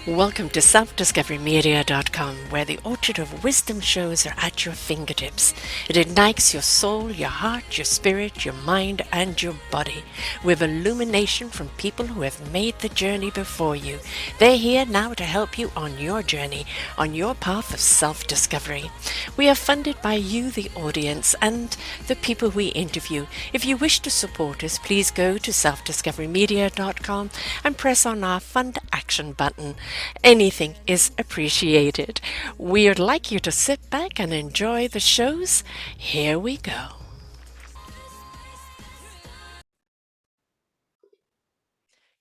Welcome to Selfdiscoverymedia.com, where the orchard of wisdom shows are at your fingertips. It ignites your soul, your heart, your spirit, your mind, and your body with illumination from people who have made the journey before you. They're here now to help you on your journey, on your path of self-discovery. We are funded by you, the audience, and the people we interview. If you wish to support us, please go to selfdiscoverymedia.com and press on our Fund Action button. Anything is appreciated. We'd like you to sit back and enjoy the shows. Here we go.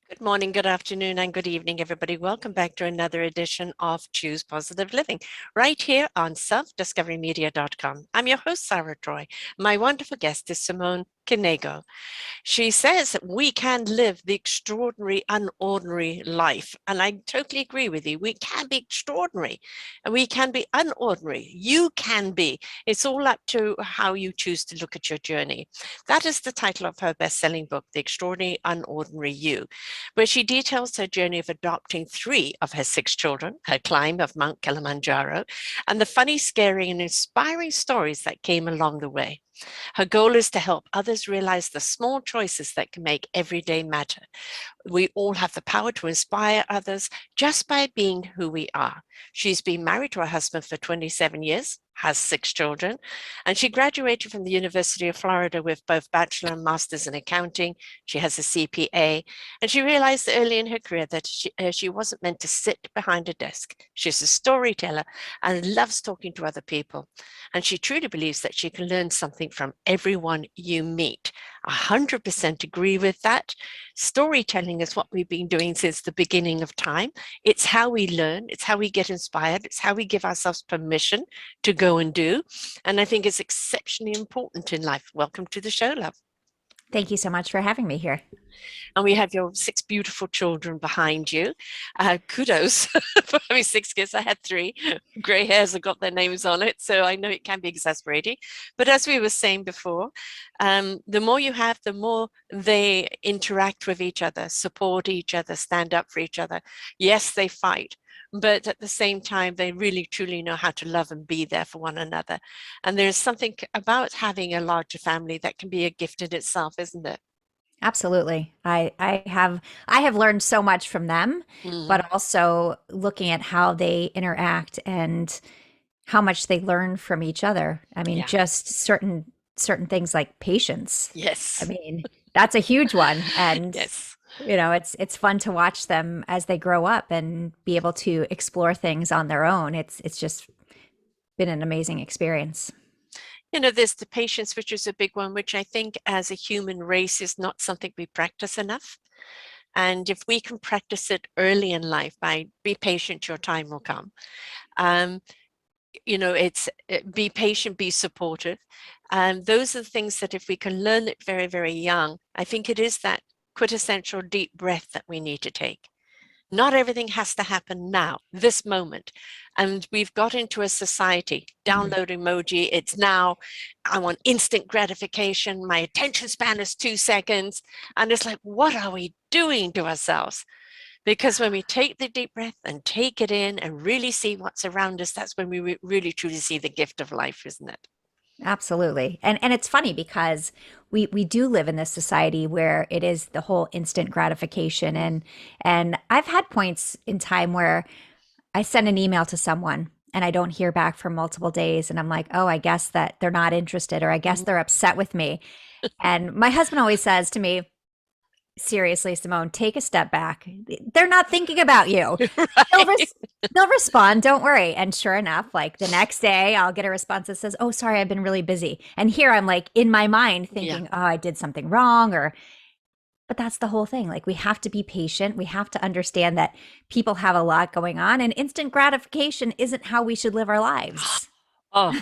Good morning, good afternoon, and good evening, everybody. Welcome back to another edition of Choose Positive Living, right here on selfdiscoverymedia.com. I'm your host, Sarah Troy. My wonderful guest is Simone Knego. She says that we can live the extraordinary, unordinary life. And I totally agree with you. We can be extraordinary and we can be unordinary. You can be. It's all up to how you choose to look at your journey. That is the title of her best-selling book, The Extraordinary UnOrdinary You, where she details her journey of adopting 3 of her 6 children, her climb of Mount Kilimanjaro, and the funny, scary, and inspiring stories that came along the way. Her goal is to help others realize the small choices that can make every day matter. We all have the power to inspire others just by being who we are. She's been married to her husband for 27 years, has 6 children, and she graduated from the University of Florida with both bachelor and master's in accounting. She has a CPA, and she realized early in her career that she wasn't meant to sit behind a desk. She's a storyteller and loves talking to other people. And she truly believes that she can learn something from everyone you meet. 100% agree with that. Storytelling is what we've been doing since the beginning of time. It's how we learn, it's how we get inspired, it's how we give ourselves permission to go and do. And I think it's exceptionally important in life. Welcome to the show, love. Thank you so much for having me here. And we have your 6 beautiful children behind you. Kudos for having 6 kids. I had 3. Gray hairs have got their names on it, so I know it can be exasperating. But as we were saying before, the more you have, the more they interact with each other, support each other, stand up for each other. Yes, they fight, but at the same time, they really truly know how to love and be there for one another. And there's something about having a larger family that can be a gift in itself, isn't it? Absolutely. I have learned so much from them, Mm, but also looking at how they interact and how much they learn from each other. I mean, yeah. just certain things like patience. I Yes. mean, that's a huge one. And Yes. it's fun to watch them as they grow up and be able to explore things on their own. It's just been an amazing experience. There's the patience, which is a big one, which I think as a human race is not something we practice enough. And if we can practice it early in life by be patient, your time will come. Um, it's be patient, be supportive. And those are the things that if we can learn it very, very young, I think it is that quintessential deep breath that we need to take. Not everything has to happen now, this moment. And we've got into a society, Mhm. download emoji, it's now, I want instant gratification, my attention span is 2 seconds. And it's like, what are we doing to ourselves? Because when we take the deep breath and take it in and really see what's around us, that's when we really truly see the gift of life, isn't it? Absolutely. And it's funny because we do live in this society where it is the whole instant gratification and I've had points in time where I send an email to someone and I don't hear back for multiple days and I'm like, "Oh, I guess that they're not interested or I guess Mhm. they're upset with me." And my husband always says to me, "Seriously, Simone, take a step back. They're not thinking about you. They'll Right. res- they'll respond, don't worry." And sure enough, like the next day, I'll get a response that says, "Oh, sorry, I've been really busy." And here I'm like in my mind Yeah. thinking, "Oh, I did something wrong," or but that's the whole thing. Like we have to be patient. We have to understand that people have a lot going on and instant gratification isn't how we should live our lives. Oh,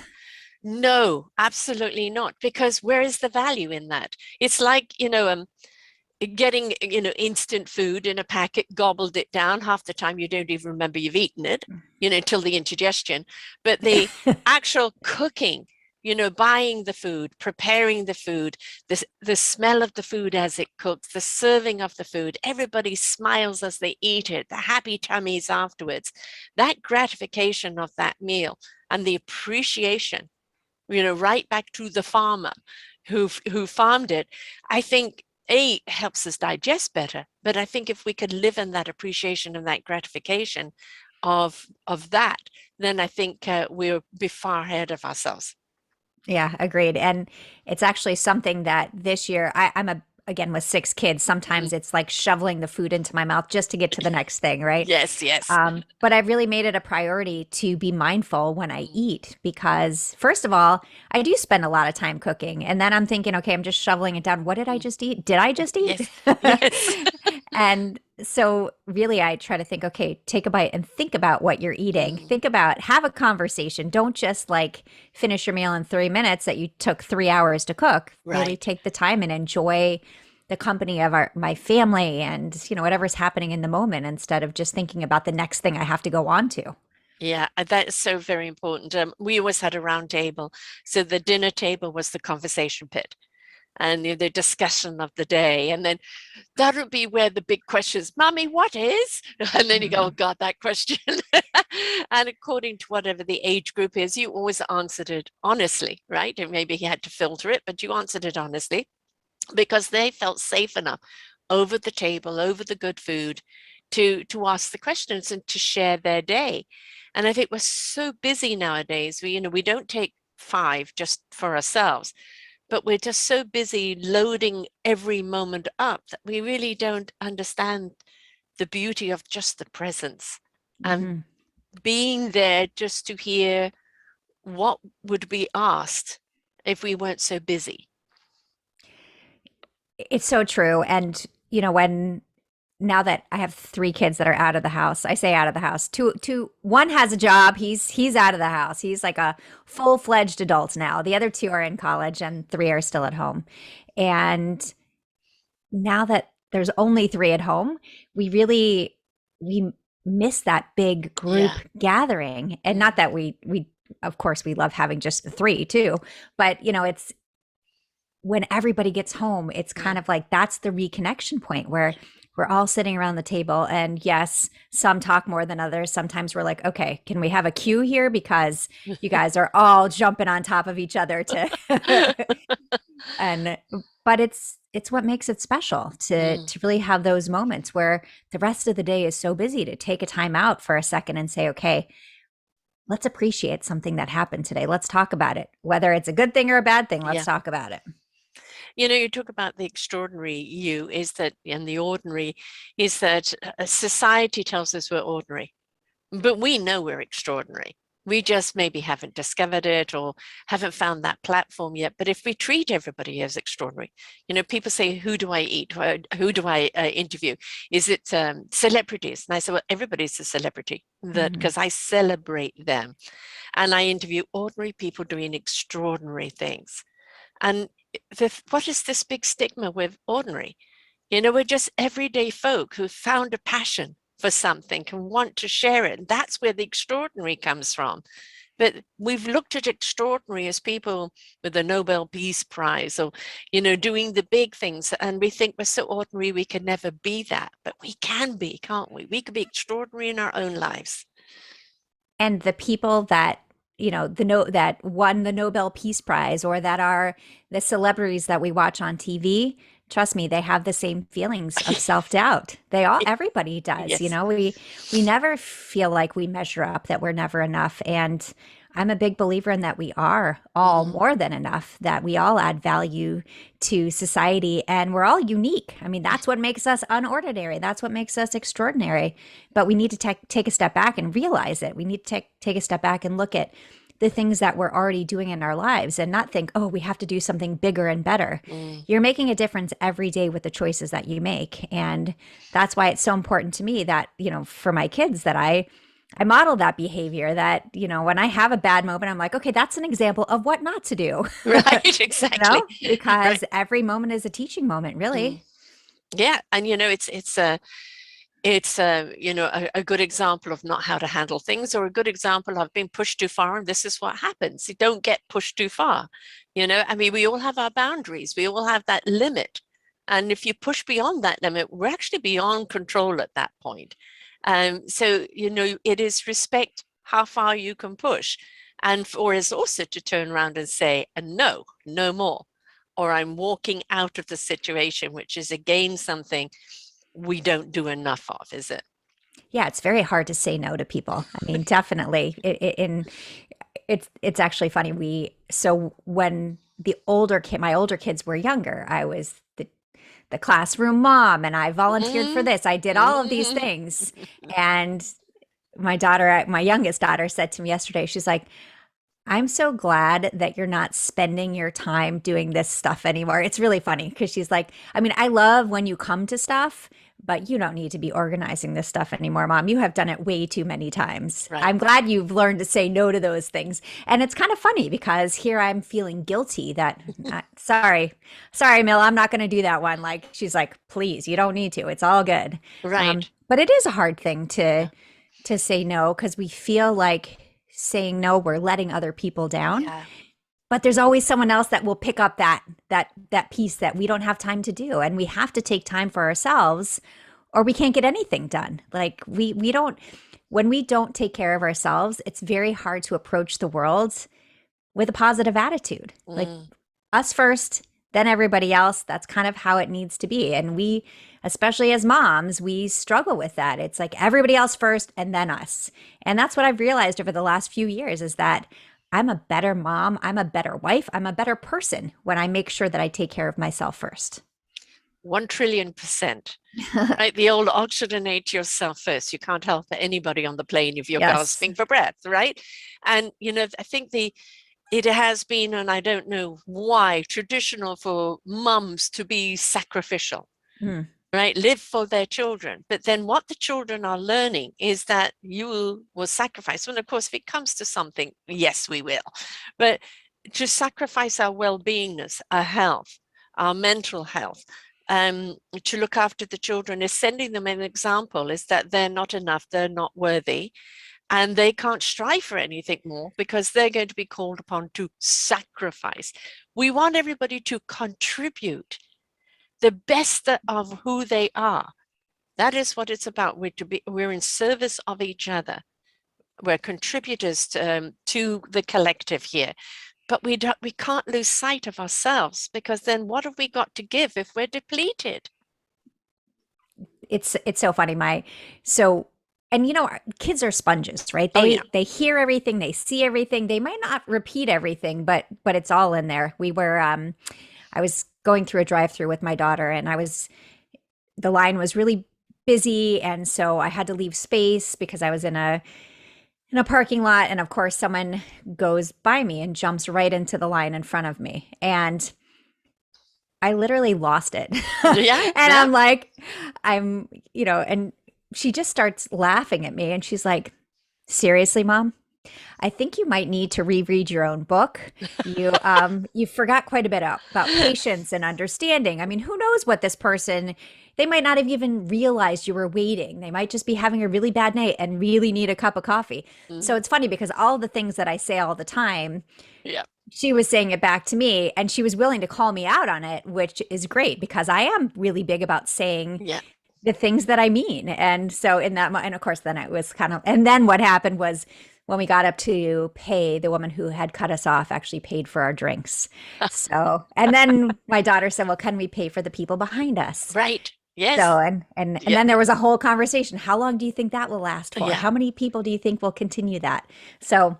no, absolutely not. Because where is the value in that? It's like, getting, instant food in a packet, gobbled it down. Half the time you don't even remember you've eaten it, until the indigestion. But the actual cooking, buying the food, preparing the food, the smell of the food as it cooks, the serving of the food, everybody smiles as they eat it, the happy tummies afterwards, that gratification of that meal and the appreciation, right back to the farmer who farmed it, I think helps us digest better. But I think if we could live in that appreciation and that gratification of that, then I think we'll be far ahead of ourselves. Yeah, agreed. And it's actually something that this year I'm again with 6 kids. Mm. Sometimes it's like shoveling the food into my mouth just to get to the next thing, right? Yes, yes. But I've really made it a priority to be mindful when I Mm. eat because, first of all, I do spend a lot of time cooking. And then I'm thinking, okay, I'm just shoveling it down. What did I Mm. just eat? Did I just eat? Yes, yes. And so, really, I try to think, okay, take a bite and think about what you're eating. Mm. Think about, have a conversation. Don't just like finish your meal in 3 minutes that you took 3 hours to cook. Really Right. take the time and enjoy the company of my family and whatever's happening in the moment instead of just thinking about the next thing I have to go on to. Yeah, that is so very important. We always had a round table. So the dinner table was the conversation pit and the discussion of the day. And then that would be where the big questions, Mommy, what is? And then you go, oh Mhm. God, that question. And according to whatever the age group is, you always answered it honestly, right? And maybe he had to filter it, but you answered it honestly because they felt safe enough over the table, over the good food, to ask the questions and to share their day. And I think we're so busy nowadays. We don't take 5 just for ourselves, but we're just so busy loading every moment up that we really don't understand the beauty of just the presence and Mhm. being there just to hear what would be asked if we weren't so busy. It's so true. And, when now that I have 3 kids that are out of the house, I say out of the house. One has a job. He's out of the house. He's like a full-fledged adult now. The other 2 are in college, and 3 are still at home. And now that there's only 3 at home, we miss that big group Yeah. gathering. And not Mm. that we of course we love having just the 3 too, but it's when everybody gets home, it's kind Mm. of like that's the reconnection point where we're all sitting around the table. And yes, some talk more than others. Sometimes we're like, okay, can we have a cue here? Because you guys are all jumping on top of each other to and but it's what makes it special to Mm. really have those moments where the rest of the day is so busy to take a time out for a second and say, okay, let's appreciate something that happened today. Let's talk about it. Whether it's a good thing or a bad thing, let's Yeah. talk about it. You talk about the extraordinary you is that, and the ordinary is that society tells us we're ordinary, but we know we're extraordinary. We just maybe haven't discovered it or haven't found that platform yet. But if we treat everybody as extraordinary, people say, who do I eat? Who do I interview? Is it celebrities? And I say, well, everybody's a celebrity that Mhm. because I celebrate them and I interview ordinary people doing extraordinary things. And what is this big stigma with ordinary? We're just everyday folk who found a passion for something and want to share it. And that's where the extraordinary comes from. But we've looked at extraordinary as people with the Nobel Peace Prize or, doing the big things. And we think we're so ordinary we can never be that. But we can be, can't we? We can be extraordinary in our own lives. And the people that that won the Nobel Peace Prize or that are the celebrities that we watch on TV, trust me, they have the same feelings of self-doubt. Everybody does. Yes. We never feel like we measure up, that we're never enough. And I'm a big believer in that we are all Mm, more than enough, that we all add value to society and we're all unique. I mean, yeah. that's what makes us unordinary. That's what makes us extraordinary. But we need to take a step back and realize it. We need to take a step back and look at the things that we're already doing in our lives and not think, oh, we have to do something bigger and better. Mm, You're making a difference every day with the choices that you make. And that's why it's so important to me that, for my kids, that I model that behavior, that, when I have a bad moment, I'm like, okay, that's an example of what not to do. right. Exactly. Right. Because every moment is a teaching moment, Mm. really. Yeah. And it's it's a good example of not how to handle things, or a good example of being pushed too far, and this is what happens. You don't get pushed too far. I mean, we all have our boundaries, we all have that limit, and if you push beyond that limit, we're actually beyond control at that point. So it is respect how far you can push, and for us also to turn around and say, no, no more, or I'm walking out of the situation, which is again something we don't do enough of, is it? Yeah, it's very hard to say no to people. I mean, definitely. It's actually funny. So when my older kids were younger, I was the classroom mom, and I volunteered for Mm, this. I did all of these mm. things. And my youngest daughter said to me yesterday, she's like, I'm so glad that you're not spending your time doing this stuff anymore. It's really funny because she's like, I mean, I love when you come to stuff, but you don't need to be organizing this stuff anymore, Mom. You have done it way too many times. Right, I'm glad you've learned to say no to those things. And it's kind of funny because here I'm feeling guilty that, sorry, Mill, I'm not going to do that one. Like, she's like, please, you don't need to. It's all good. right. But it is a hard thing Yeah, to say no because we feel like saying no, we're letting other people down. yeah. But there's always someone else that will pick up that piece that we don't have time to do, and we have to take time for ourselves, or we can't get anything done. Like we don't when we don't take care of ourselves, it's very hard to approach the world with a positive attitude. Like Mm. us first, then everybody else. That's kind of how it needs to be. And we, especially as moms, we struggle with that. It's like everybody else first and then us. And that's what I've realized over the last few years is that I'm a better mom, I'm a better wife, I'm a better person when I make sure that I take care of myself first. 1 trillion%. Right? The old oxygenate yourself first. You can't help anybody on the plane if you're Yes. gasping for breath, right? And I think it has been, and I don't know why, traditional for mums to be sacrificial, Mm. right? Live for their children. But then what the children are learning is that you will sacrifice. Well, of course, if it comes to something, yes, we will. But to sacrifice our well-beingness, our health, our mental health, to look after the children is sending them an example, is that they're not enough, they're not worthy, and they can't strive for anything more because they're going to be called upon to sacrifice. We want everybody to contribute the best of who they are. That is what it's about. We're in service of each other. We're contributors to the collective here. But we can't lose sight of ourselves, because then what have we got to give if we're depleted? It's so funny. So and kids are sponges, right? Oh yeah. They hear everything, they see everything. They might not repeat everything, but it's all in there. I was going through a drive-through with my daughter, and the line was really busy, and so I had to leave space because I was in a parking lot, and of course someone goes by me and jumps right into the line in front of me. And I literally lost it. Yeah, And yeah. I'm like, and she just starts laughing at me and she's like, seriously, Mom? I think you might need to reread your own book. You forgot quite a bit about patience and understanding. I mean, who knows what this person, they might not have even realized you were waiting. They might just be having a really bad night and really need a cup of coffee. So Mhm. it's funny because all the things that I say all the time, Yeah, she was saying it back to me, and she was willing to call me out on it, which is great because I am really big about saying yeah. the things that I mean. And so and of course, then it was and then what happened was when we got up to pay, the woman who had cut us off actually paid for our drinks. So, and then my daughter said, well, can we pay for the people behind us? Right. So, Yes. and Yeah. then there was a whole conversation. How long do you think that will last for? Yeah. How many people do you think will continue that? So,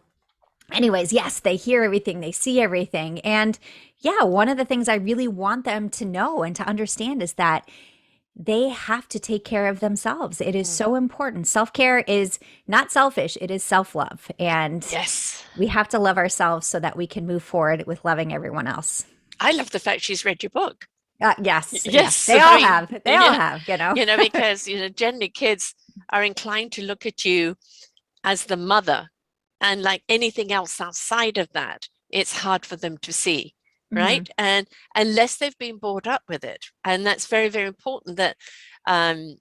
anyways, yes, they hear everything, they see everything. And yeah, one of the things I really want them to know and to understand is that they have to take care of themselves. It is Mm. so important. Self care is not selfish, it is self love. And Yes. we have to love ourselves so that we can move forward with loving everyone else. I love the fact she's read your book. Yes, yes, Yes. they I all mean, have. They all yeah. have. Because, generally kids are inclined to look at you as the mother, and like anything else outside of that, it's hard for them to see, Mhm. right? And unless they've been brought up with it. And that's very, very important that um,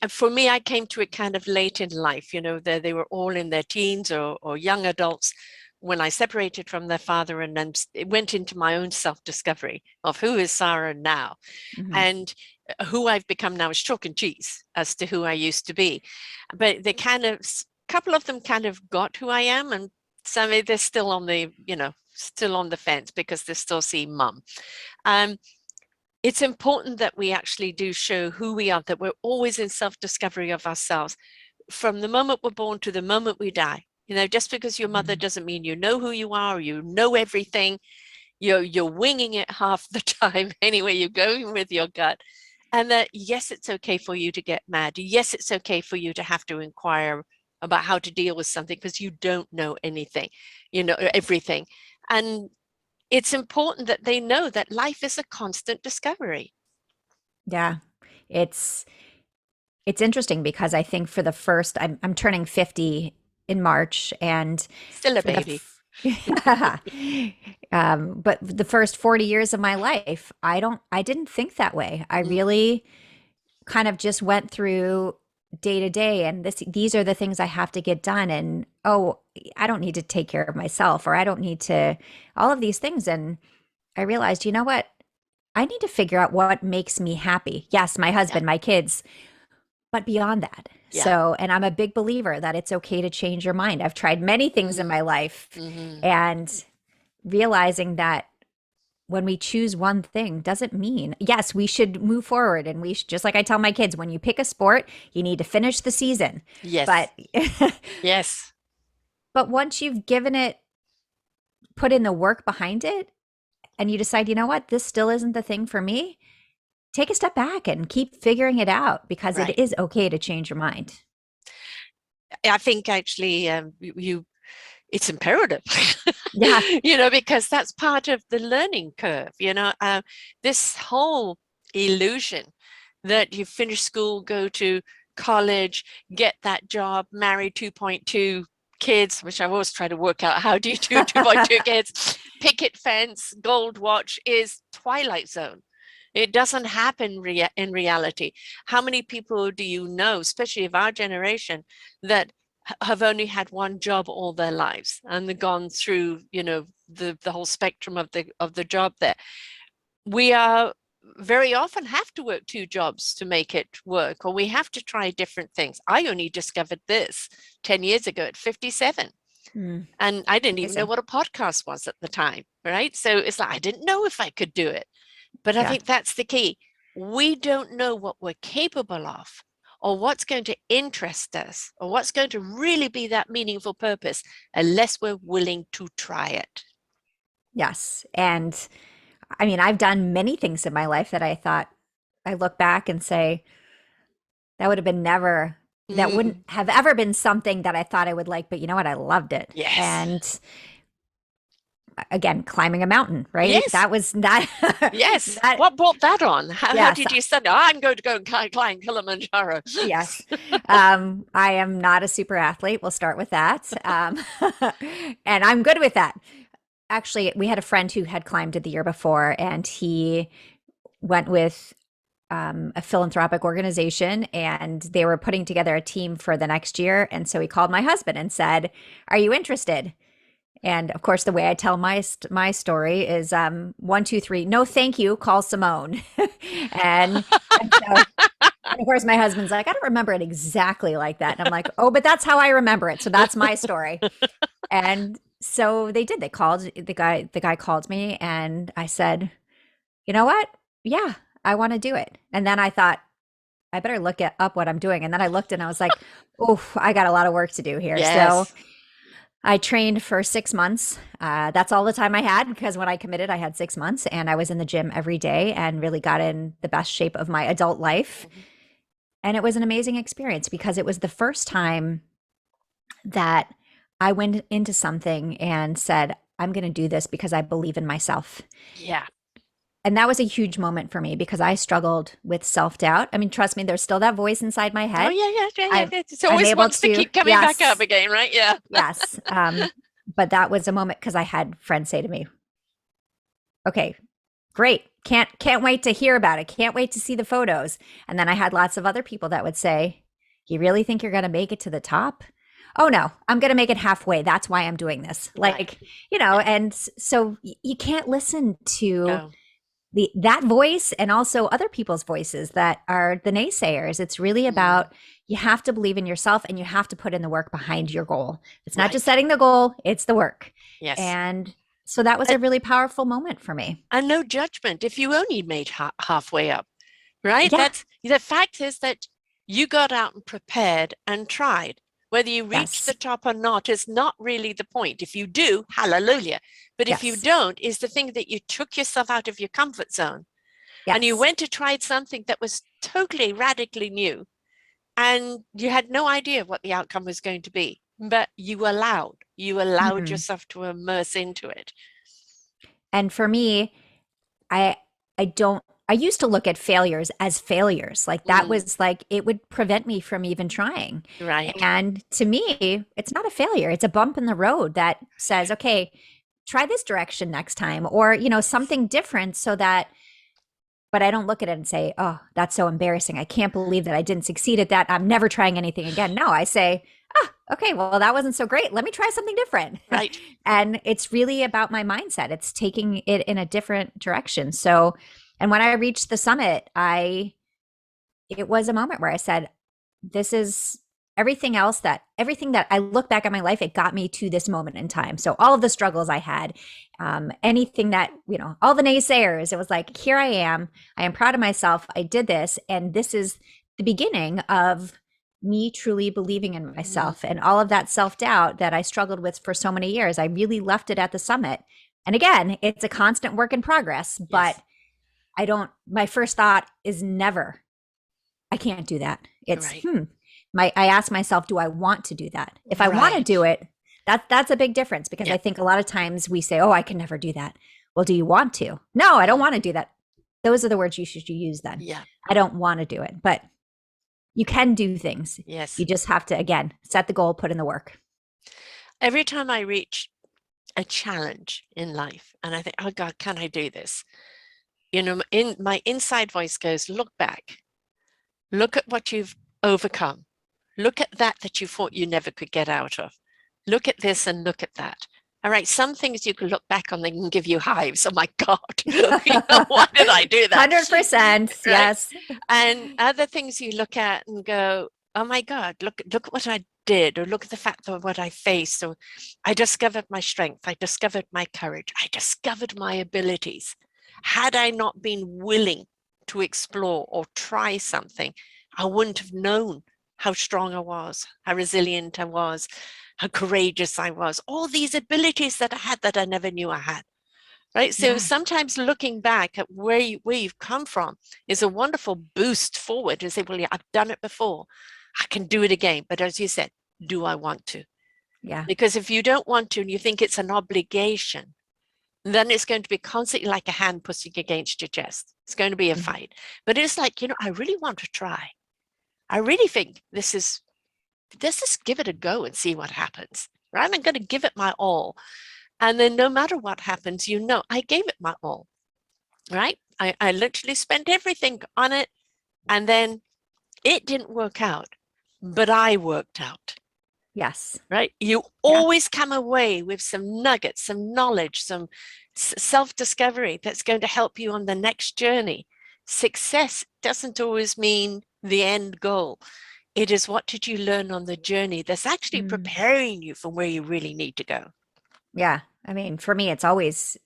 For me, I came to it kind of late in life. They were all in their teens or young adults when I separated from their father, and then it went into my own self-discovery of who is Sarah now. Mhm. And who I've become now is chalk and cheese as to who I used to be. But they kind of, a couple of them kind of got who I am, and some they're still on still on the fence because they still see mum. Um, it's important that we actually do show who we are, that we're always in self-discovery of ourselves from the moment we're born to the moment we die. Just because your mother Mhm. doesn't mean you know who you are, or you know everything. You're winging it half the time anyway. You're going with your gut. And that, yes, it's okay for you to get mad. Yes, it's okay for you to have to inquire about how to deal with something because you don't know anything, everything. And it's important that they know that life is a constant discovery. Yeah. It's it's interesting because I think for the first I'm turning 50 in March, and Still a for the baby. but the first 40 years of my life, I didn't think that way. I Mm, really kind of just went through day to day, and these are the things I have to get done, and oh, I don't need to take care of myself, or I don't need to all of these things. And I realized, you know what? I need to figure out what makes me happy. Yes, my yeah, husband, my kids, but beyond that. yeah. So, and I'm a big believer that it's okay to change your mind. I've tried many things in Mm, my life, hmm. and realizing that when we choose one thing doesn't mean, yes, we should move forward, and we should, just like I tell my kids, when you pick a sport, you need to finish the season. Yes, But yes, but once you've given it, put in the work behind it, and you decide, you know what, this still isn't the thing for me, take a step back and keep figuring it out, because it right. is okay to change your mind. I think actually it's imperative, Yeah. because that's part of the learning curve. This whole illusion that you finish school, go to college, get that job, marry 2.2 kids, which I always try to work out how do you do 2.2 kids, picket fence, gold watch is Twilight Zone. It doesn't happen in reality. How many people do you know, especially of our generation, that have only had one job all their lives and they've gone through, the whole spectrum of the job there? We are very often have to work two jobs to make it work, or we have to try different things. I only discovered this 10 years ago at 57. Mm, And I didn't even know amazing. what a podcast was at the time, right? So it's like I didn't know if I could do it. But I Yeah. think that's the key. We don't know what we're capable of, or what's going to interest us, or what's going to really be that meaningful purpose, unless we're willing to try it. Yes. And I mean, I've done many things in my life that I thought, I look back and say, that would have been never, that wouldn't Mm, have ever been something that I thought I would like, but you know what? I loved it. yes. And again, climbing a mountain, right? Yes. That was not, Yes. that, What brought that on? How yes, did you study? Oh, I'm going to go and climb Kilimanjaro. yes. I am not a super athlete. We'll start with that. And I'm good with that. Actually, we had a friend who had climbed it the year before, and he went with a philanthropic organization, and they were putting together a team for the next year. And so he called my husband and said, "Are you interested?" And of course, the way I tell my story is 1, 2, 3, no, thank you. Call Simone. And so, and of course, my husband's like, I don't remember it exactly like that. And I'm like, oh, but that's how I remember it. So that's my story. And so they did. They called the guy called me, and I said, you know what? Yeah, I want to do it. And then I thought, I better up what I'm doing. And then I looked and I was like, oh, I got a lot of work to do here. So Yes. I trained for 6 months. That's all the time I had, because when I committed, I had 6 months, and I was in the gym every day and really got in the best shape of my adult life. Mhm. And it was an amazing experience, because it was the first time that I went into something and said, I'm going to do this because I believe in myself. Yeah. And that was a huge moment for me, because I struggled with self-doubt. I mean, trust me, there's still that voice inside my Oh, head. yeah, yeah, yeah, yeah. I'm It I'm always able wants to to, keep coming back up yes, again, right? Yeah. yes. But that was a moment, because I had friends say to me, okay, Great. Can't wait to hear about it. Can't wait to see the photos. And then I had lots of other people that would say, "You really think you're going to make it to the top?" Oh no, I'm going to make it halfway. That's why I'm doing this. Right. Like, Yeah. and so you can't listen to No. the that voice and also other people's voices that are the naysayers. It's really Mm, about you have to believe in yourself and you have to put in the work behind your goal. It's not just right. setting the goal, it's the work. Yes. And so that was And, a really powerful moment for me. and no judgment if you only made halfway up, right? Yeah. That's the fact is that you got out and prepared and tried. Whether you reach the Yes. top or not is not really the point. If you do, hallelujah. But if you Yes. don't, is the thing that you took yourself out of your comfort zone and you Yes. went to try something that was totally radically new and you had no idea what the outcome was going to be, but you allowed Mhm. yourself to immerse into it. And for me, I I don't I used to look at failures as failures. Like that Mm, was like it would prevent me from even trying. right. And to me, it's not a failure. It's a bump in the road that says, okay, try this direction next time or, something different so that but I don't look at it and say, "Oh, that's so embarrassing. I can't believe that I didn't succeed at that. I'm never trying anything again." No, I say, "Ah, okay, well, that wasn't so great. Let me try something different." Right. And it's really about my mindset. It's taking it in a different direction. So, and when I reached the summit, I it was a moment where I said, this is everything that I look back at my life, it got me to this moment in time. So all of the struggles I had, anything that, all the naysayers, it was like, here I am. I am proud of myself. I did this. And this is the beginning of me truly believing in Mm, myself and all of that self doubt that I struggled with for so many years. I really left it at the summit. And again, it's a constant work in progress, but yes. my first thought is never I can't do that. It's Right. I ask myself, do I want to do that? If I want to Right. do it, that's a big difference because Yeah. I think a lot of times we say, "Oh, I can never do that." Well, do you want to? No, I don't Mm, want to do that. Those are the words you should use then. yeah. I don't want to do it, but you can do things. You Yes. just have to again set the goal, put in the work. Every time I reach a challenge in life and I think, oh God, can I do this? In my inside voice goes, look back, look at what you've overcome. Look at that you thought you never could get out of. Look at this and look at that. All right, some things you can look back on, they can give you hives. Oh my God, why did I do that? 100%. Right? Yes. And other things you look at and go, oh my God, look at what I did, or look at the fact of what I faced, or I discovered my strength, I discovered my courage, I discovered my abilities. Had I not been willing to explore or try something, I wouldn't have known how strong I was, how resilient I was, how courageous I was, all these abilities that I had that I never knew I had. Right. So Yeah. sometimes looking back at where you've come from is a wonderful boost forward and say, well, yeah, I've done it before. I can do it again. But as you said, do I want to? Yeah. Because if you don't want to and you think it's an obligation, then it's going to be constantly like a hand pushing against your chest. It's going to be a Mhm. fight. But it's like, I really want to try. I really think let's just give it a go and see what happens. Right? I'm going to give it my all. And then no matter what happens, I gave it my all. Right? I literally spent everything on it. And then it didn't work out, but I worked out. Yes. Right? You Yeah. always come away with some nuggets, some knowledge, some self discovery that's going to help you on the next journey. Success doesn't always mean the end goal. It is what did you learn on the journey that's actually Mm. preparing you from where you really need to go. Yeah. I mean, for me, it's always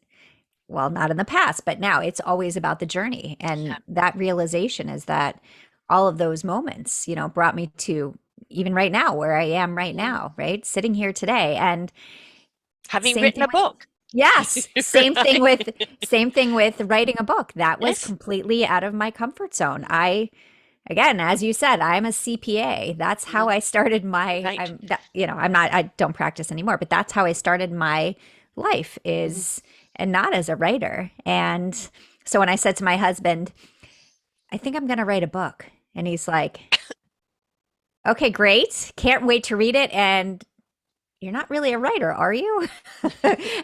well, not in the past, but now it's always about the journey. And Yeah. that realization is that all of those moments, brought me to even right now where I am right Mm. now, right? Sitting here today. And Having same written thing a with, book. yes, Right? same thing with writing a book. That was Yes. completely out of my comfort zone. Again, as you said, I'm a CPA. That's how Mm. I started my, Right. I don't practice anymore, but that's how I started my life Mm. is, and not as a writer. And so when I said to my husband, I think I'm going to write a book. And he's like, okay, great. Can't wait to read it. And you're not really a writer, are you?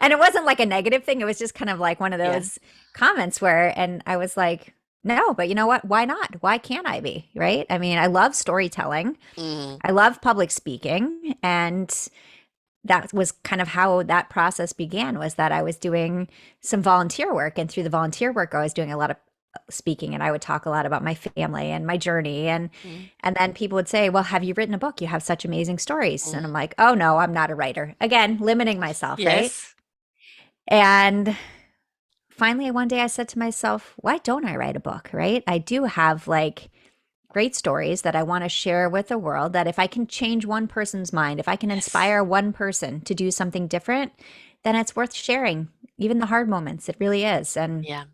And it wasn't like a negative thing. It was just kind of like one of Yeah. those comments where, and I was like, no, but you know what? Why not? Why can't I be? Right? I mean, I love storytelling. Mm, I love public speaking. And that was kind of how that process began, was that I was doing some volunteer work. And through the volunteer work, I was doing a lot of speaking, and I would talk a lot about my family and my journey. mm, And then people would say, well, have you written a book? You have such amazing stories. And I'm mm. like, oh no, I'm not a writer. Again, limiting myself, right? Yes. And finally, one day I said to myself, why don't I write a book, right? I do have like great stories that I want to share with the world, that if I can change one person's mind, if I can Yes. inspire one person to do something different, then it's worth sharing, even the hard moments. It really is. And Yeah.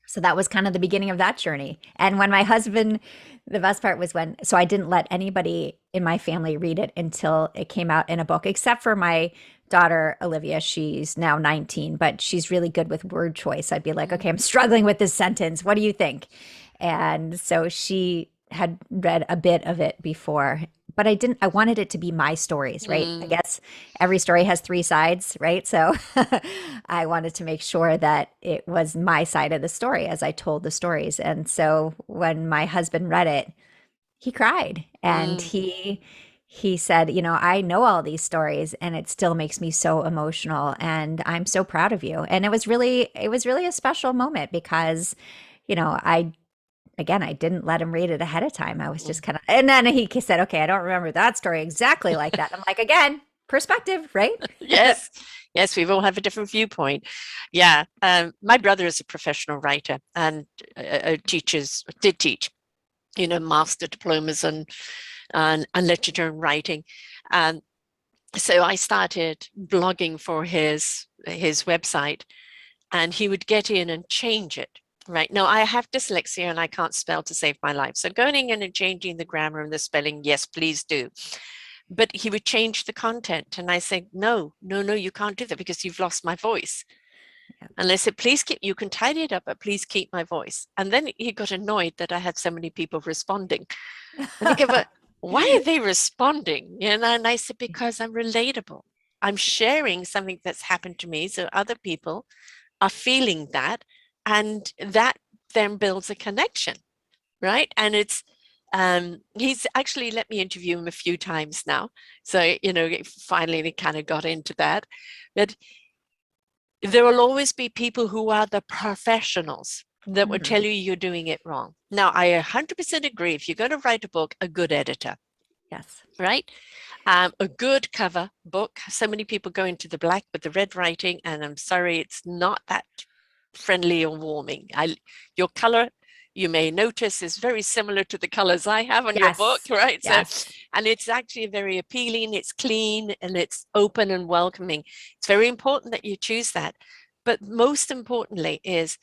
so that was kind of the beginning of that journey. And when my husband, the best part was when, so I didn't let anybody in my family read it until it came out in a book, except for my daughter, Olivia. She's now 19, but she's really good with word choice. I'd be like, Mm, okay, I'm struggling with this sentence. What do you think? And so she had read a bit of it before, but I wanted it to be my stories, right? I mm, guess every story has three sides, right? So I wanted to make sure that it was my side of the story as I told the stories. And so when my husband read it, he cried, and mm, he said, you know, I know all these stories and it still makes me so emotional, and I'm so proud of you. And it was really a special moment because, you know, I didn't let him read it ahead of time. I was just mm. kind of, and then he said, okay, I don't remember that story exactly like that. I'm like, again, perspective, right? Yes. Yes, we all have a different viewpoint. Yeah. My brother is a professional writer and did teach, master diplomas and literature and writing. And so I started blogging for his website, and he would get in and change it. Right now, I have dyslexia and I can't spell to save my life. So going in and changing the grammar and the spelling, yes, please do. But he would change the content, and I said, no, no, no, you can't do that because you've lost my voice. And I said, please keep, you can tidy it up, but please keep my voice. And then he got annoyed that I had so many people responding. And he go, but why are they responding? And I said, because I'm relatable. I'm sharing something that's happened to me. So other people are feeling that. And that then builds a connection, right? And he's actually let me interview him a few times now. So, finally they kind of got into that. But there will always be people who are the professionals that would tell Mhm. you you're doing it wrong. Now, I 100% agree. If you're going to write a book, a good editor, Yes. right? A good cover book. So many people go into the black with the red writing, and I'm sorry, it's not that friendly or warming. Your color, you may notice, is very similar to the colors I have on your book, Yes. right? So, Yes. and it's actually very appealing, it's clean, and it's open and welcoming. It's very important that you choose that. But most importantly is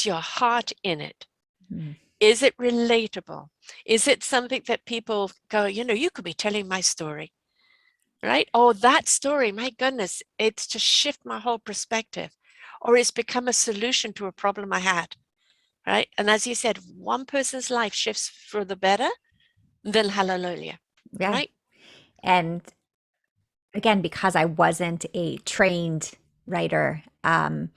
your heart in it? Mm. Is it relatable? Is it something that people go, you could be telling my story, right? Oh, that story, my goodness, it's to shift my whole perspective, or it's become a solution to a problem I had, right? And as you said, one person's life shifts for the better, then hallelujah, Yeah. right? And again, because I wasn't a trained writer, and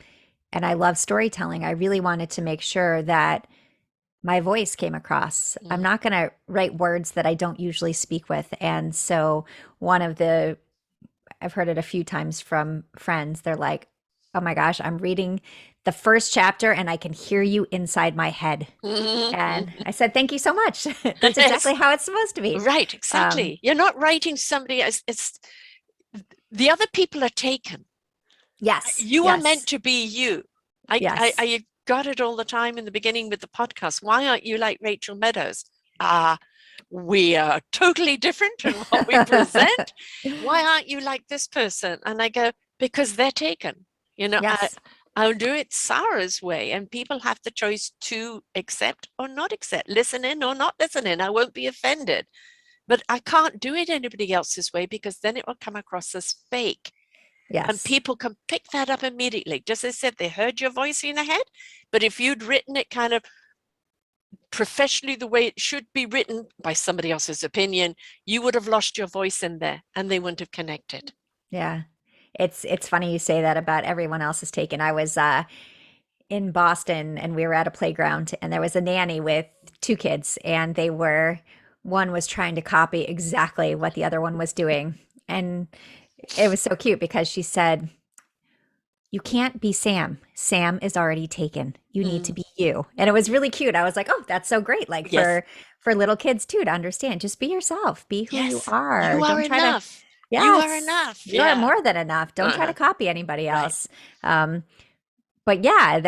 I love storytelling, I really wanted to make sure that my voice came across. I'm Mm. not going to write words that I don't usually speak with. And so, one of the, I've heard it a few times from friends, they're like, oh my gosh, I'm reading the first chapter and I can hear you inside my head. And I said, thank you so much. That's Yes, exactly how it's supposed to be. right, Um, exactly. You're not writing somebody as it's the other people are taken. yes, You are meant yes, to be you. yes. I got it all the time in the beginning with the podcast. Why aren't you like Rachel Meadows? Ah, we are totally different in what we present. Why aren't you like this person? And I go, because they're taken. Yes, I'll do it Sarah's way, and people have the choice to accept or not accept, listen in or not listen in. I won't be offended, but I can't do it anybody else's way because then it will come across as fake. And yes. people can pick that up immediately. Just as I said, they heard your voice in their head, but if you'd written it kind of professionally the way it should be written by somebody else's opinion, you would have lost your voice in there and they wouldn't have connected. Yeah. It's funny you say that about everyone else's taken. I was in Boston and we were at a playground and there was a nanny with two kids and one was trying to copy exactly what the other one was doing. And it was so cute because she said, "You can't be Sam. Sam is already taken. You need to Mm, be you." And it was really cute. I was like, "Oh, that's so great." Like yes, for little kids too to understand. Just be yourself. Be who you yes, are. you are Don't try to enough. You are Yes. enough. You are Yeah. more than enough. Don't try to Uh-huh. copy anybody Right. else. Um, but yeah,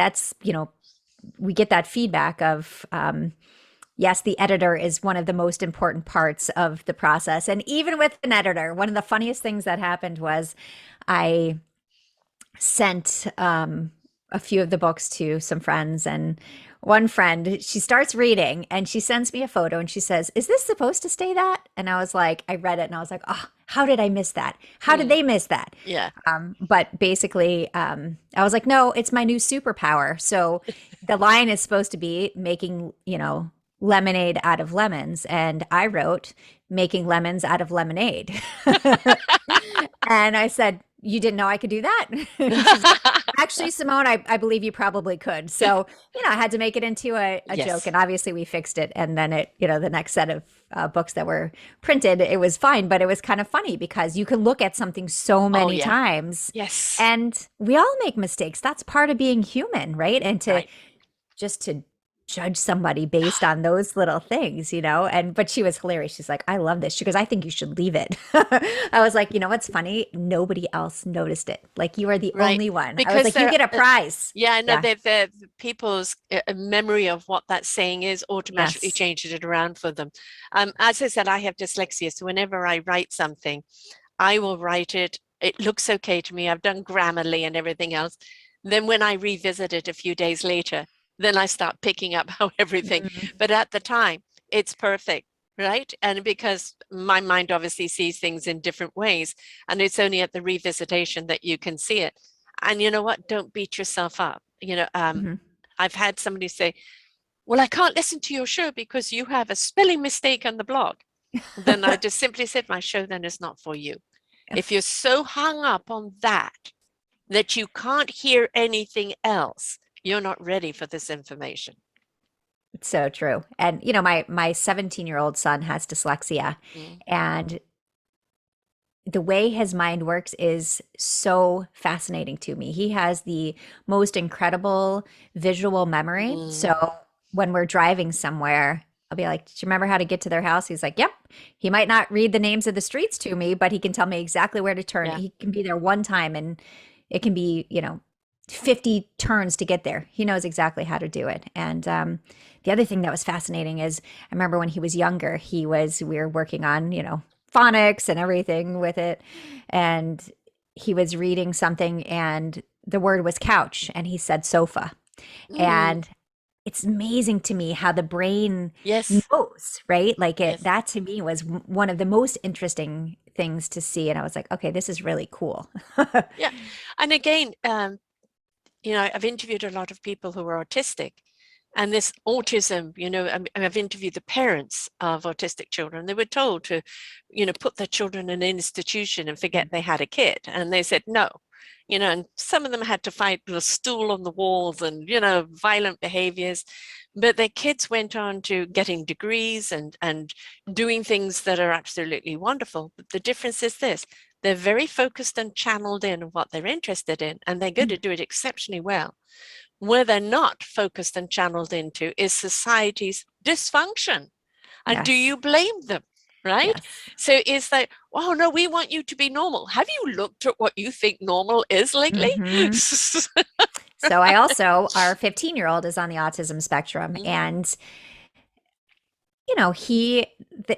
we get that feedback of yes, the editor is one of the most important parts of the process. And even with an editor, one of the funniest things that happened was I sent a few of the books to some friends, and one friend, she starts reading and she sends me a photo and she says, "Is this supposed to stay that?" And I was like, I read it and I was like, "Oh, how did I miss that? How did Mm, they miss that?" yeah. But basically, I was like, "No, it's my new superpower." So the line is supposed to be making, lemonade out of lemons. And I wrote making lemons out of lemonade. And I said, "You didn't know I could do that?" And she's like, "Actually, Simone, I believe you probably could." So, I had to make it into a joke. Yes. And obviously we fixed it. And then the next set of books that were printed, it was fine. But it was kind of funny because you can look at something so Oh, many yeah. times Yes. and we all make mistakes. That's part of being human, right? And Right. to judge somebody based on those little things, but she was hilarious. She's like, "I love this." She goes, "I think you should leave it." I was like, "What's funny? Nobody else noticed it. Like, you are the Right. only one." I was Because like, "You they're, get a prize." yeah, no, Yeah. the people's memory of what that saying is automatically Yes. changes it around for them. As I said, I have dyslexia, so whenever I write something, I will write it. It looks okay to me. I've done Grammarly and everything else. Then when I revisit it a few days later, then I start picking up how everything. Mhm. But at the time, it's perfect, right? And because my mind obviously sees things in different ways, and it's only at the revisitation that you can see it. And you know what? Don't beat yourself up. Mhm. I've had somebody say, "Well, I can't listen to your show because you have a spelling mistake on the blog." Then I just simply said, "My show then is not for you. If you're so hung up on that you can't hear anything else, you're not ready for this information." It's so true. And my 17-year-old son has dyslexia, Mm, and the way his mind works is so fascinating to me. He has the most incredible visual memory. mm, So when we're driving somewhere, I'll be like, "Do you remember how to get to their house?" He's like, "Yep." He might not read the names of the streets to me, but he can tell me exactly where to turn. yeah. He can be there one time and it can be, 50 turns to get there. He knows exactly how to do it. And the other thing that was fascinating is I remember when he was younger, we were working on, phonics and everything with it. And he was reading something and the word was couch and he said sofa. Mm, And it's amazing to me how the brain yes, knows, right? Like yes, that to me was one of the most interesting things to see. And I was like, okay, this is really cool. yeah. And again, I've interviewed a lot of people who are autistic, and this autism, I've interviewed the parents of autistic children. They were told to, put their children in an institution and forget they had a kid. And they said no, and some of them had to fight with a stool on the walls and, violent behaviors. But their kids went on to getting degrees and doing things that are absolutely wonderful. But the difference is this: they're very focused and channeled in what they're interested in, and they're going to do it exceptionally well. Where they're not focused and channeled into is society's dysfunction. And do Yes. you blame them? Right? Yes. So it's like, oh no, we want you to be normal. Have you looked at what you think normal is lately? Hmm. So our 15-year-old is on the autism spectrum. Mhm. And,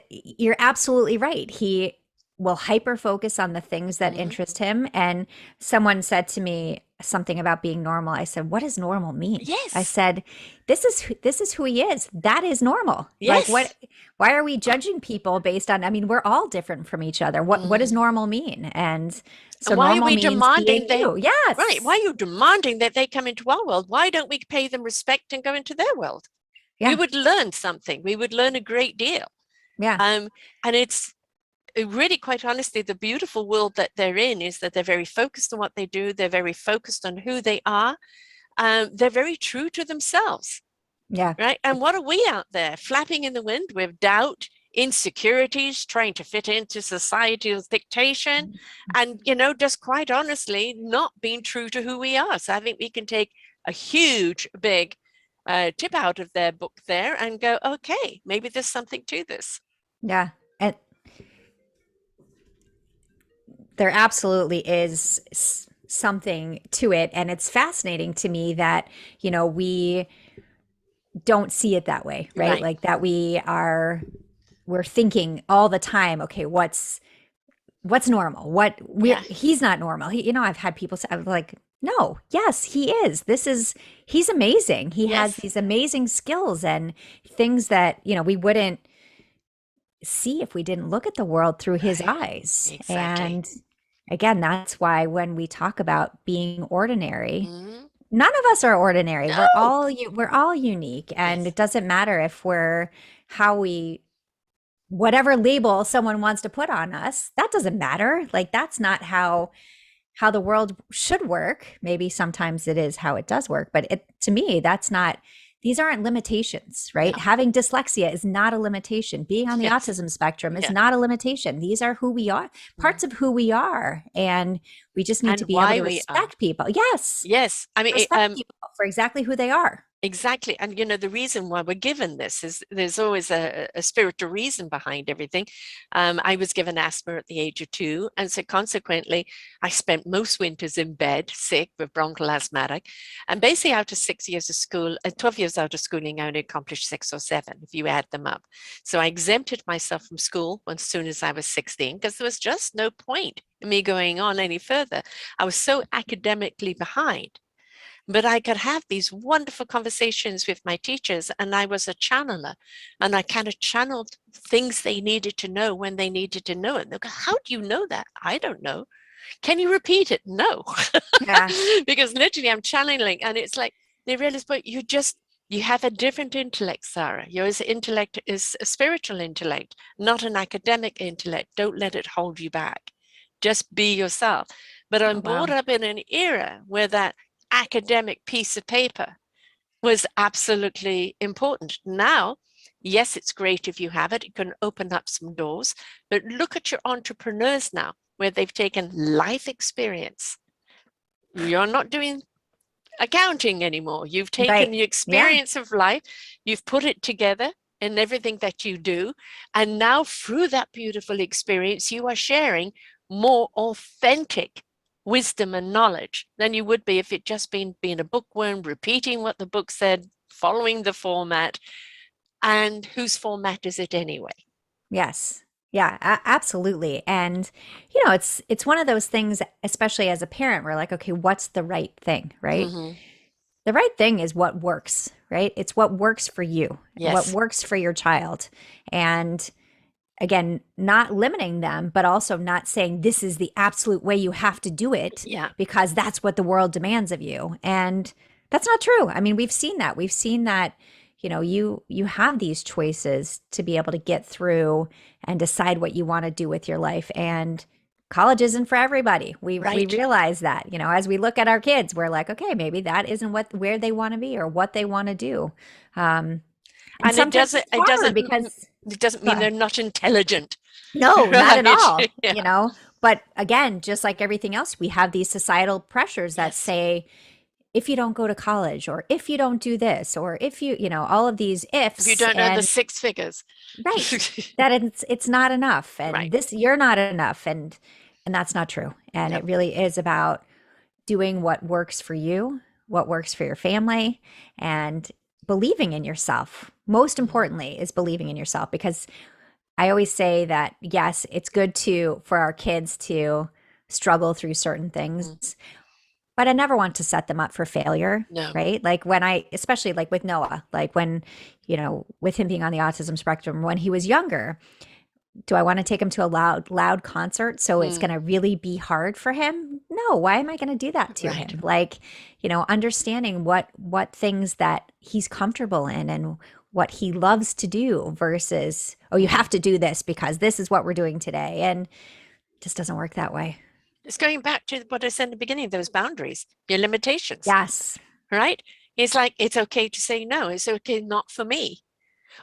you're absolutely right. He will hyper focus on the things that Mhm. interest him. And someone said to me something about being normal. I said, "What does normal mean?" I Yes, said, this is who he is. That is normal. Like yes. why are we judging people based on, I mean, we're all different from each other. What does Mhm. normal mean? And so And why are normal we means demanding being they, you. right? Why Yes. are you demanding that they come into our world? Why don't we pay them respect and go into their world? We Yeah. would learn something. We would learn a great deal. Yeah. Um, and it's really, quite honestly, the beautiful world that they're in is that they're very focused on what they do. They're very focused on who they are. They're very true to themselves, Yeah. right? And what are we out there flapping in the wind with doubt, insecurities, trying to fit into society's dictation, and, just quite honestly, not being true to who we are. So I think we can take a huge, big tip out of their book there and go, okay, maybe there's something to this. Yeah. And there absolutely is something to it. And it's fascinating to me that, we don't see it that way, right? Right. Like that we're thinking all the time, okay, what's normal? Yeah. He's not normal. I've had people say, I'm like, no, yes, he is. He's amazing. He has Yes. these amazing skills and things that, we wouldn't see if we didn't look at the world through his Right. eyes. Exactly. And again, that's why when we talk about being ordinary, Mm. none of us are ordinary. No. We're all unique, and Yes. it doesn't matter if we're how we whatever label someone wants to put on us. That doesn't matter. Like that's not how the world should work. Maybe sometimes it is how it does work, but to me, that's not, these aren't limitations, right? No. Having dyslexia is not a limitation. Being on the Yes. autism spectrum is Yeah. not a limitation. These are who we are, Mm. parts of who we are. And we just need to And be able why to we are. respect people. Yes, Yes. I mean, respect people for exactly who they are. exactly. And the reason why we're given this is there's always a spiritual reason behind everything. I was given asthma at the age of 2. And so consequently, I spent most winters in bed, sick with bronchial asthmatic. And basically, out of 6 years of school, 12 years out of schooling, I only accomplished 6 or 7, if you add them up. So I exempted myself from school as soon as I was 16, because there was just no point in me going on any further. I was so academically behind. But I could have these wonderful conversations with my teachers, and I was a channeler, and I kind of channeled things they needed to know when they needed to know it. They go, how do you know that? I don't know. Can you repeat it? No. Yeah. Because literally I'm channeling, and it's like they realize, but you have a different intellect, Sarah. Your intellect is a spiritual intellect, not an academic intellect. Don't let it hold you back. Just be yourself. But Oh, I'm brought wow. up in an era where that academic piece of paper was absolutely important. Now, yes, it's great if you have it, it can open up some doors, but look at your entrepreneurs now, where they've taken life experience. You're not doing accounting anymore. You've taken Right. the Yeah. experience of life, you've put it together in everything that you do. And now, through that beautiful experience, you are sharing more authentic wisdom and knowledge than you would be if it just been being a bookworm, repeating what the book said, following the format. And whose format is it anyway? Yes. Yeah, absolutely. And it's one of those things, especially as a parent, we're like, okay, what's the right thing, right? Mm-hmm. The right thing is what works, right? It's what works for you, what Yes. works for your child. And again, not limiting them, but also not saying this is the absolute way you have to do it Yeah. because that's what the world demands of you. And that's not true. I mean, we've seen that. We've seen that, you have these choices to be able to get through and decide what you want to do with your life. And college isn't for everybody. We Right. realize that, as we look at our kids, we're like, okay, maybe that isn't where they want to be or what they want to do. Um, and And it sometimes doesn't it's it hard doesn't because it doesn't go mean ahead. they're not intelligent. No, not at Right. all, Yeah. But again, just like everything else, we have these societal pressures that Yes. say if you don't go to college or if you don't do this or if all of these If you ifs don't earn the and 6 figures. right, that it's not enough and Right. this you're not enough and that's not true. And No. it really is about doing what works for you, what works for your family and believing in yourself. Most Mhm. importantly is believing in yourself because I always say that yes, it's good for our kids to struggle through certain things, Mm. but I never want to set them up for failure, No. right? Like especially like with Noah, like when, with him being on the autism spectrum when he was younger, Do I want to take him to a loud concert so it's Mm, going to really be hard for him? No, why am I going to do that to right. him? Like, understanding what things that he's comfortable in and what he loves to do versus, oh, you have Mm. to do this because this is what we're doing today. And it just doesn't work that way. It's going back to what I said in the beginning, those boundaries, your limitations, Yes. right? It's like, it's okay to say no. It's okay, not for me.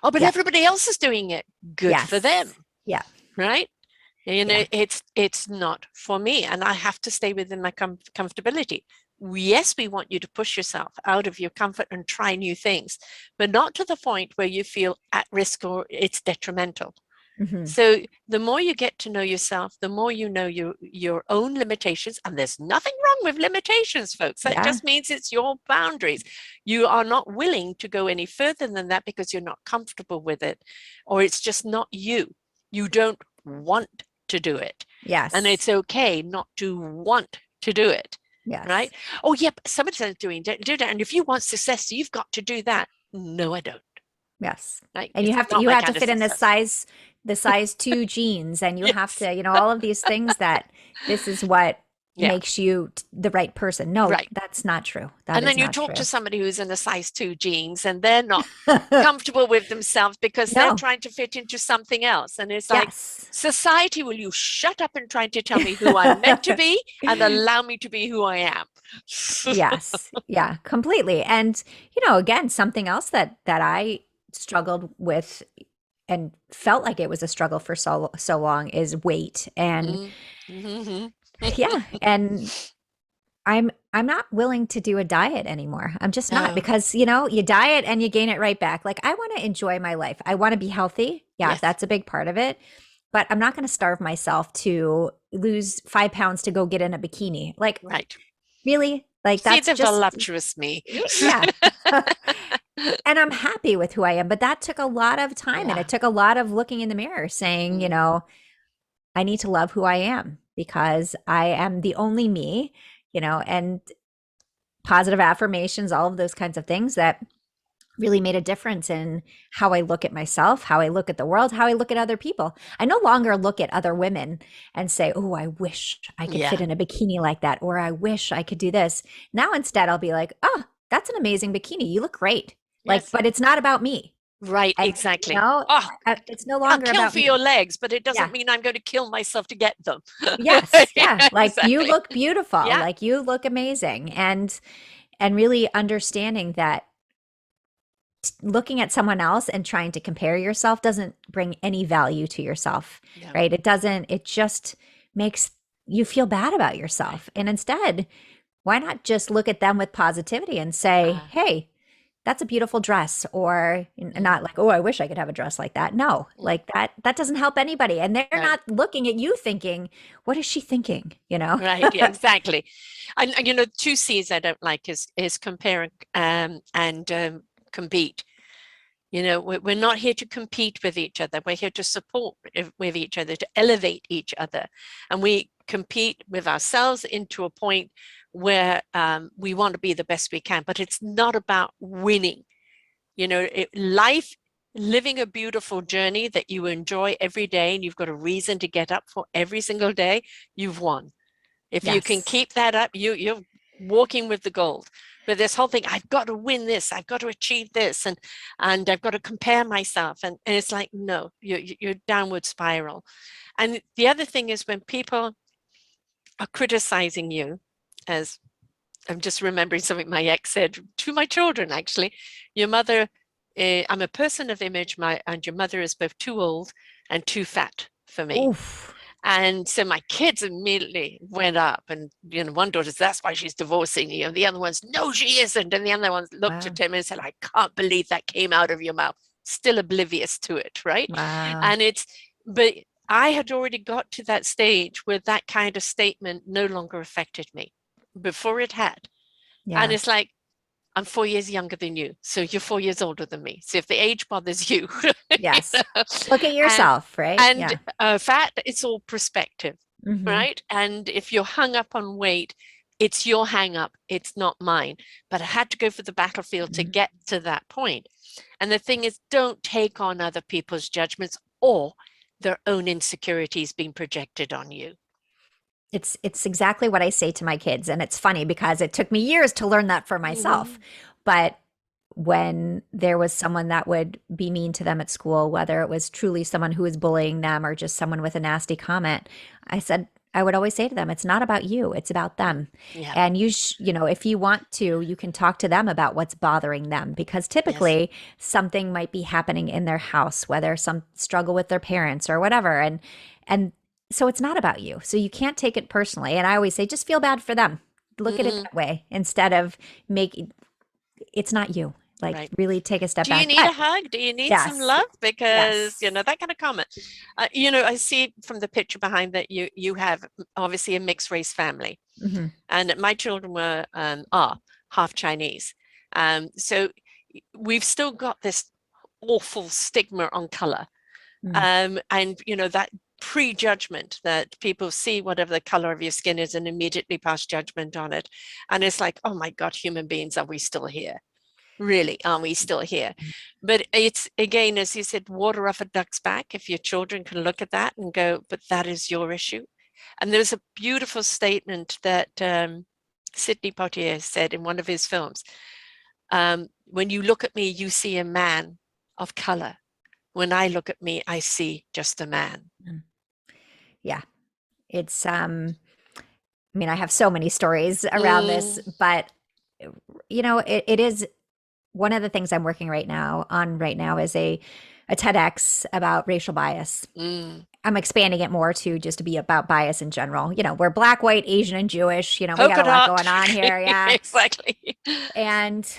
Oh, but Yeah. everybody else is doing it. Good for them, Yes. Yeah. right? Yeah. It's not for me, and I have to stay within my comfortability. Yes, we want you to push yourself out of your comfort and try new things, but not to the point where you feel at risk or it's detrimental. Hmm. So the more you get to know yourself, the more you know your own limitations. And there's nothing wrong with limitations, folks. That Yeah. just means it's your boundaries. You are not willing to go any further than that because you're not comfortable with it, or it's just not you. You don't want to do it. And Yes. it's okay not to want to do it. Yes. Right? Oh, yeah, but somebody else doing do that. And if you want success, you've got to do that. No, I don't. Yes. Right? And It's not you my have to kind of fit in success. the size 2 jeans, and you have Yes. to, all of these things that this is what Yeah. makes you the right person. No, Right. that's not true. That And is then you not talk to true. somebody who's in a size 2 jeans and they're not comfortable with themselves because they're No. trying to fit into something else. And it's like, Yes. society, will you shut up and try to tell me who I'm meant to be and allow me to be who I am? Yes. Yeah, completely. And, again, something else that I struggled with and felt like it was a struggle for so long is weight. And Mm-hmm. yeah, and I'm not willing to do a diet anymore. I'm just not, No. because, you diet and you gain it right back. Like, I want to enjoy my life. I want to be healthy. Yeah, Yes. that's a big part of it. But I'm not going to starve myself to lose 5 pounds to go get in a bikini. Like, Right. really? Like, See that's the just, voluptuous me. yeah. And I'm happy with who I am. But that took a lot of time, and Yeah. it took a lot of looking in the mirror saying, Mm. I need to love who I am because I am the only me, and positive affirmations, all of those kinds of things that really made a difference in how I look at myself, how I look at the world, how I look at other people. I no longer look at other women and say, oh, I wish I could Yeah. fit in a bikini like that, or I wish I could do this. Now, instead, I'll be like, oh, that's an amazing bikini. You look great. Like, Yes. but it's not about me. Right. And, Exactly. Oh, it's no I'll longer kill about for your me. legs, but it Yeah. doesn't mean I'm going to kill myself to get them. Yes. Yeah. Like, you Exactly. look beautiful. Yeah. Like, you look amazing. And really understanding that looking at someone else and trying to compare yourself doesn't bring any value to yourself, No. right? It just makes you feel bad about Right. yourself. And instead, why not just look at them with positivity and say, Uh, hey, that's a beautiful dress, or mm, not like, oh, I wish I could have a dress like that. No, mm, like that doesn't help anybody. And they're no. not looking at you thinking, what is she thinking? Right. Yeah, exactly. And two C's I don't like is compare and compete. We're not here to compete with each other. We're here to support with each other, to elevate each other. And we compete with ourselves into a point where we want to be the best we can, but it's not about winning. Life, living a beautiful journey that you enjoy every day and you've got a reason to get up for every single day, you've won. If you can Yes. keep that up, you're walking with the gold. But this whole thing, I've got to win this, I've got to achieve this, and I've got to compare myself. And it's like, no, you're downward spiral. And the other thing is when people are criticizing you, as I'm just remembering something my ex said to my children, actually, your mother, I'm a person of image, and your mother is both too old and too fat for me. Oof. And so my kids immediately went up, and one daughter says, "That's why she's divorcing you." And the other one's, "No, she isn't." And the other ones looked Wow. at him and said, "I can't believe that came out of your mouth." Still oblivious to it, right? Wow. And but I had already got to that stage where that kind of statement no longer affected me. Before it had. And Yeah. it's like, I'm 4 years younger than you, so you're 4 years older than me. So if the age bothers you, you Yes. know, Look at and yourself, right? and Yeah. fat, it's all perspective, Hmm. right? And if you're hung up on weight, it's your hang up, it's not mine. But I had to go for the battlefield to Hmm. get to that point. And the thing is, don't take on other people's judgments or their own insecurities being projected on you. It's exactly what I say to my kids, and it's funny because it took me years to learn that for myself. Mm-hmm. But when there was someone that would be mean to them at school, whether it was truly someone who was bullying them or just someone with a nasty comment, I would always say to them, it's not about you, it's about them. Yeah. And if you want to, you can talk to them about what's bothering them because Yes. typically something might be happening in their house, whether some struggle with their parents or whatever. And so it's not about you. So you can't take it personally. And I always say, just feel bad for them. Look at it Mm, that way instead of making it's not you. Like right. really take a step Do you back. need a But hug? Do you need some yes, love? Because, yes. that kind of comment. I see from the picture behind that you have obviously a mixed race family, Hmm. and my children are half Chinese. So we've still got this awful stigma on color. Mm. And that prejudgment that people see whatever the color of your skin is and immediately pass judgment on it. And it's like, oh my God, human beings, are we still here? Really, are we still here? But it's again, as you said, water off a duck's back. If your children can look at that and go, but that is your issue. And there's a beautiful statement that Sidney Poitier said in one of his films. When you look at me, you see a man of color. When I look at me, I see just a man. Mm. Yeah. It's I mean, I have so many stories around this, Mm, but it is one of the things I'm working right now is a TEDx about racial bias. mm. I'm expanding it more to just to be about bias in general. We're black, white, Asian, and Jewish. We got Polka a lot dot. going on here. Yeah. Exactly. And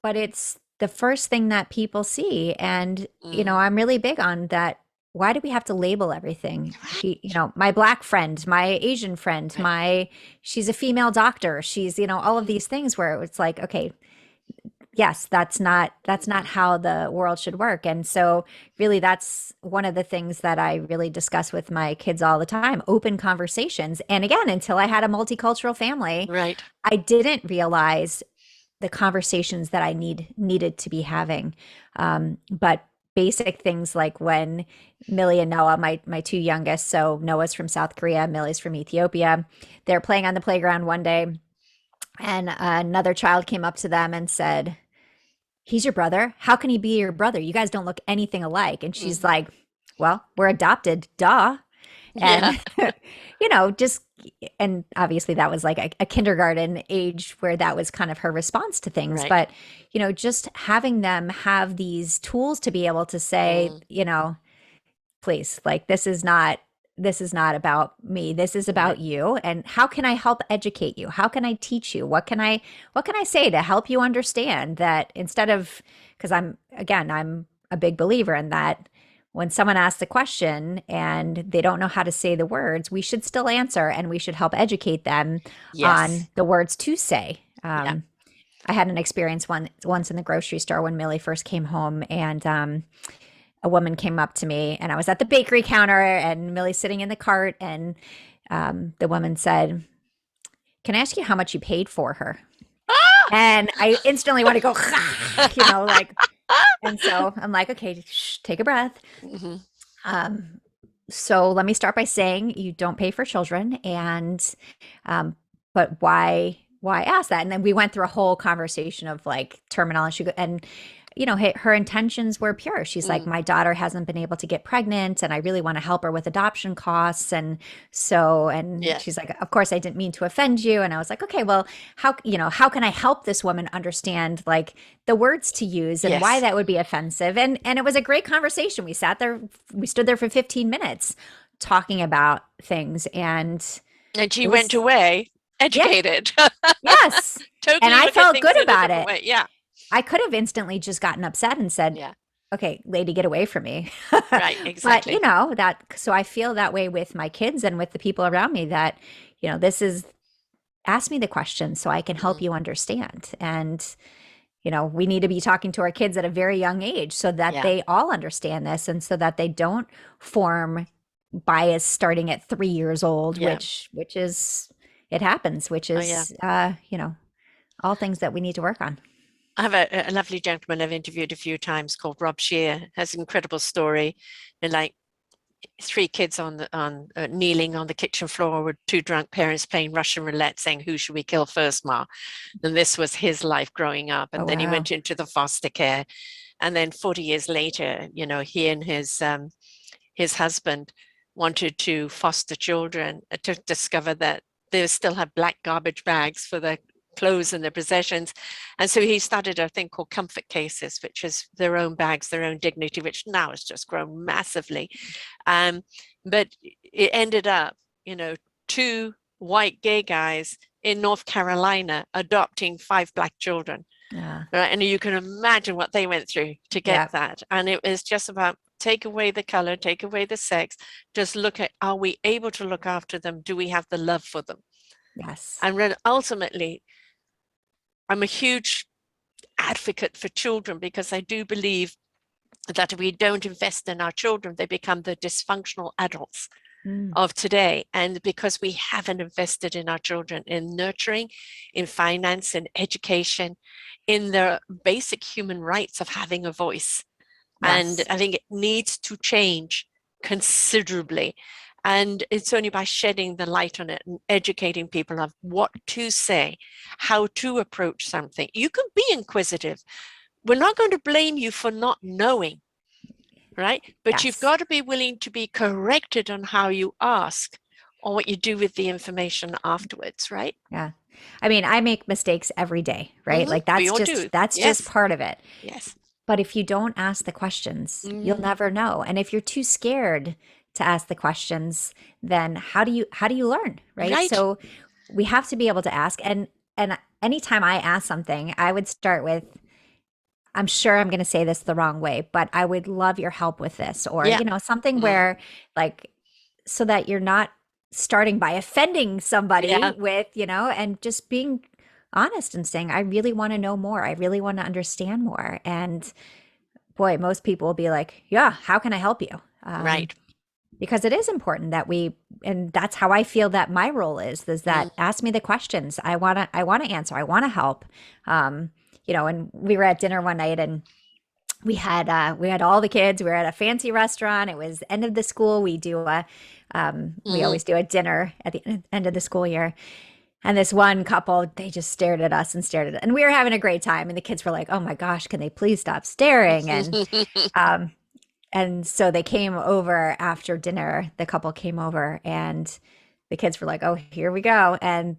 but it's the first thing that people see. And, Mm. I'm really big on that. Why do we have to label everything? Right. My black friend, my Asian friend, Right. she's a female doctor. She's, all of Mm, these things where it's like, okay, yes, that's not mm, how the world should work. And so really that's one of the things that I really discuss with my kids all the time, open conversations. And again, until I had a multicultural family, right. I didn't realize the conversations that I needed to be having. But basic things like when Millie and Noah, my two youngest, so Noah's from South Korea, Millie's from Ethiopia, they're playing on the playground one day, and another child came up to them and said, "He's your brother. How can he be your brother? You guys don't look anything alike." And she's Mm. like, "Well, we're adopted, duh." Yeah. And just and obviously that was like a kindergarten age where that was kind of her response to things. Right. But just having them have these tools to be able to say, Mm. please, like this is not about me, this is Right. about you, and how can I help educate you, how can I teach you, what can I say to help you understand that, instead of, because I'm a big believer in that, when someone asks a question and they don't know how to say the words, we should still answer and we should help educate them on Yes. the words to say. Yeah. I had an experience once in the grocery store when Millie first came home, and a woman came up to me, and I was at the bakery counter and Millie's sitting in the cart, and the woman said, "Can I ask you how much you paid for her?" And I instantly want to go, like, and so I'm like, okay, take a breath. Hmm. Um, so let me start by saying you don't pay for children, and but why ask that? And then we went through a whole conversation of like terminology, and her intentions were pure. She's like, Mm. my daughter hasn't been able to get pregnant, and I really want to help her with adoption costs. And she's Yes. like, of course I didn't mean to offend you. And I was like, okay, well, how can I help this woman understand like the words to use and why Yes. that would be offensive? And it was a great conversation. We stood there for 15 minutes talking about things, and And she it went was, away yeah, educated. yes. And Totally I look at felt things good in a about different it. way. Yeah. I could have instantly just gotten upset and said, Yeah. okay, lady, get away from me. Right. But Exactly. so I feel that way with my kids and with the people around me, that, this is, ask me the question so I can help Mm. you understand. And, we need to be talking to our kids at a very young age so that Yeah. they all understand this, and so that they don't form bias starting at 3 years old, Yeah. which is, it happens, which Oh, yeah. is, all things that we need to work on. I have a lovely gentleman I've interviewed a few times called Rob Shear, has an incredible story. And like three kids on kneeling on the kitchen floor with two drunk parents playing Russian roulette, saying, "Who should we kill first, Ma?" And this was his life growing up. Oh, And then he wow. went into the foster care. And then 40 years later, he and his husband wanted to foster children to discover that they still have black garbage bags for their clothes and their possessions. And so he started a thing called comfort cases, which is their own bags, their own dignity, which now has just grown massively. Um, but it ended up, two white gay guys in North Carolina adopting five black children. Yeah. Right? And you can imagine what they went through to get Yeah. that. And it was just about take away the color, take away the sex, just look at, are we able to look after them? Do we have the love for them? Yes. And then ultimately, I'm a huge advocate for children because I do believe that if we don't invest in our children, they become the dysfunctional adults Mm. of today. And because we haven't invested in our children in nurturing, in finance, in education, in their basic human rights of having a voice. And Yes. I think it needs to change considerably. And it's only by shedding the light on it and educating people of what to say, how to approach something. You can be inquisitive. We're not going to blame you for not knowing, right? But you've Yes. got to be willing to be corrected on how you ask or what you do with the information afterwards, right? Yeah. I mean, I make mistakes every day, right? Mm-hmm. Like We all do. that's just Yes. part of it. Yes. But if you don't ask the questions, you'll Mm-hmm. never know. And if you're too scared to ask the questions, then how do you learn, right? Right. So we have to be able to ask. And anytime I ask something, I would start with, I'm sure I'm going to say this the wrong way, but I would love your help with this, or Yeah. something Mm. where, like, so that you're not starting by offending somebody Yeah. with, and just being honest and saying, I really want to know more. I really want to understand more. And boy, most people will be like, yeah, how can I help you? Right. Because it is important that and that's how I feel that my role is Mm. that ask me the questions. I want to answer. I want to help. And we were at dinner one night, and we had all the kids. We were at a fancy restaurant. It was end of the school. We Mm-hmm. always do a dinner at the end of the school year. And this one couple, they just stared at us and stared at it. And we were having a great time. And the kids were like, oh my gosh, can they please stop staring? Um, and so they came over after dinner. The couple came over, and the kids were like, oh, here we go. And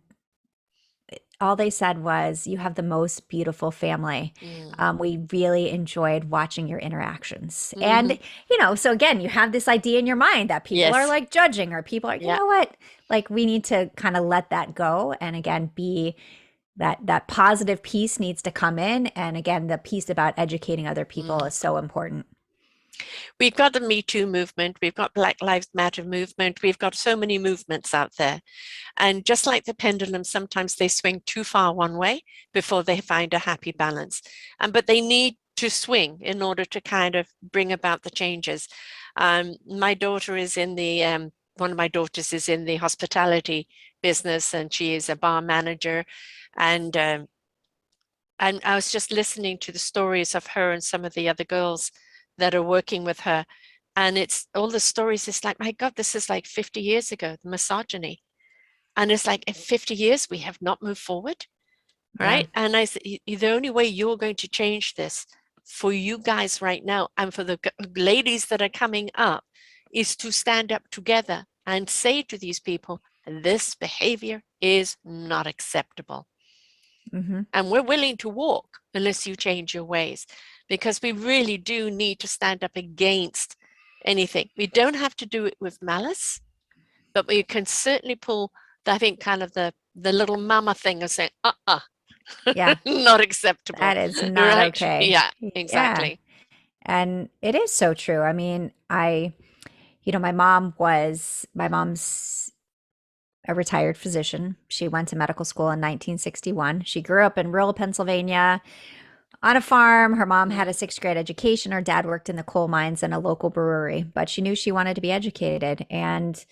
all they said was, you have the most beautiful family. Mm. We really enjoyed watching your interactions. Mm-hmm. And, so again, you have this idea in your mind that people are Yes. like judging, or people are, you Yeah. know what? Like, we need to kind of let that go. And again, be that positive piece needs to come in. And again, the piece about educating other people Mm. is so important. We've got the Me Too movement. We've got Black Lives Matter movement. We've got so many movements out there. And just like the pendulum, sometimes they swing too far one way before they find a happy balance. But they need to swing in order to kind of bring about the changes. My daughter is in the one of my daughters is in the hospitality business, and she is a bar manager. And I was just listening to the stories of her and some of the other girls that are working with her. And it's all the stories. It's like, my God, this is like 50 years ago, the misogyny. And it's like, in 50 years, we have not moved forward, Yeah. right? And I said, the only way you're going to change this for you guys right now and for the ladies that are coming up is to stand up together and say to these people, this behavior is not acceptable. Hmm. And we're willing to walk unless you change your ways, because we really do need to stand up against anything. We don't have to do it with malice, but we can certainly pull, I think, kind of the little mama thing of saying, Yeah. not acceptable. That is not Right? okay. Yeah, Yeah. exactly. And it is so true. I mean, my mom's a retired physician. She went to medical school in 1961. She grew up in rural Pennsylvania on a farm. Her mom had a Mm, sixth grade education. Her dad worked in the coal mines and a local brewery, but she knew she wanted to be educated. And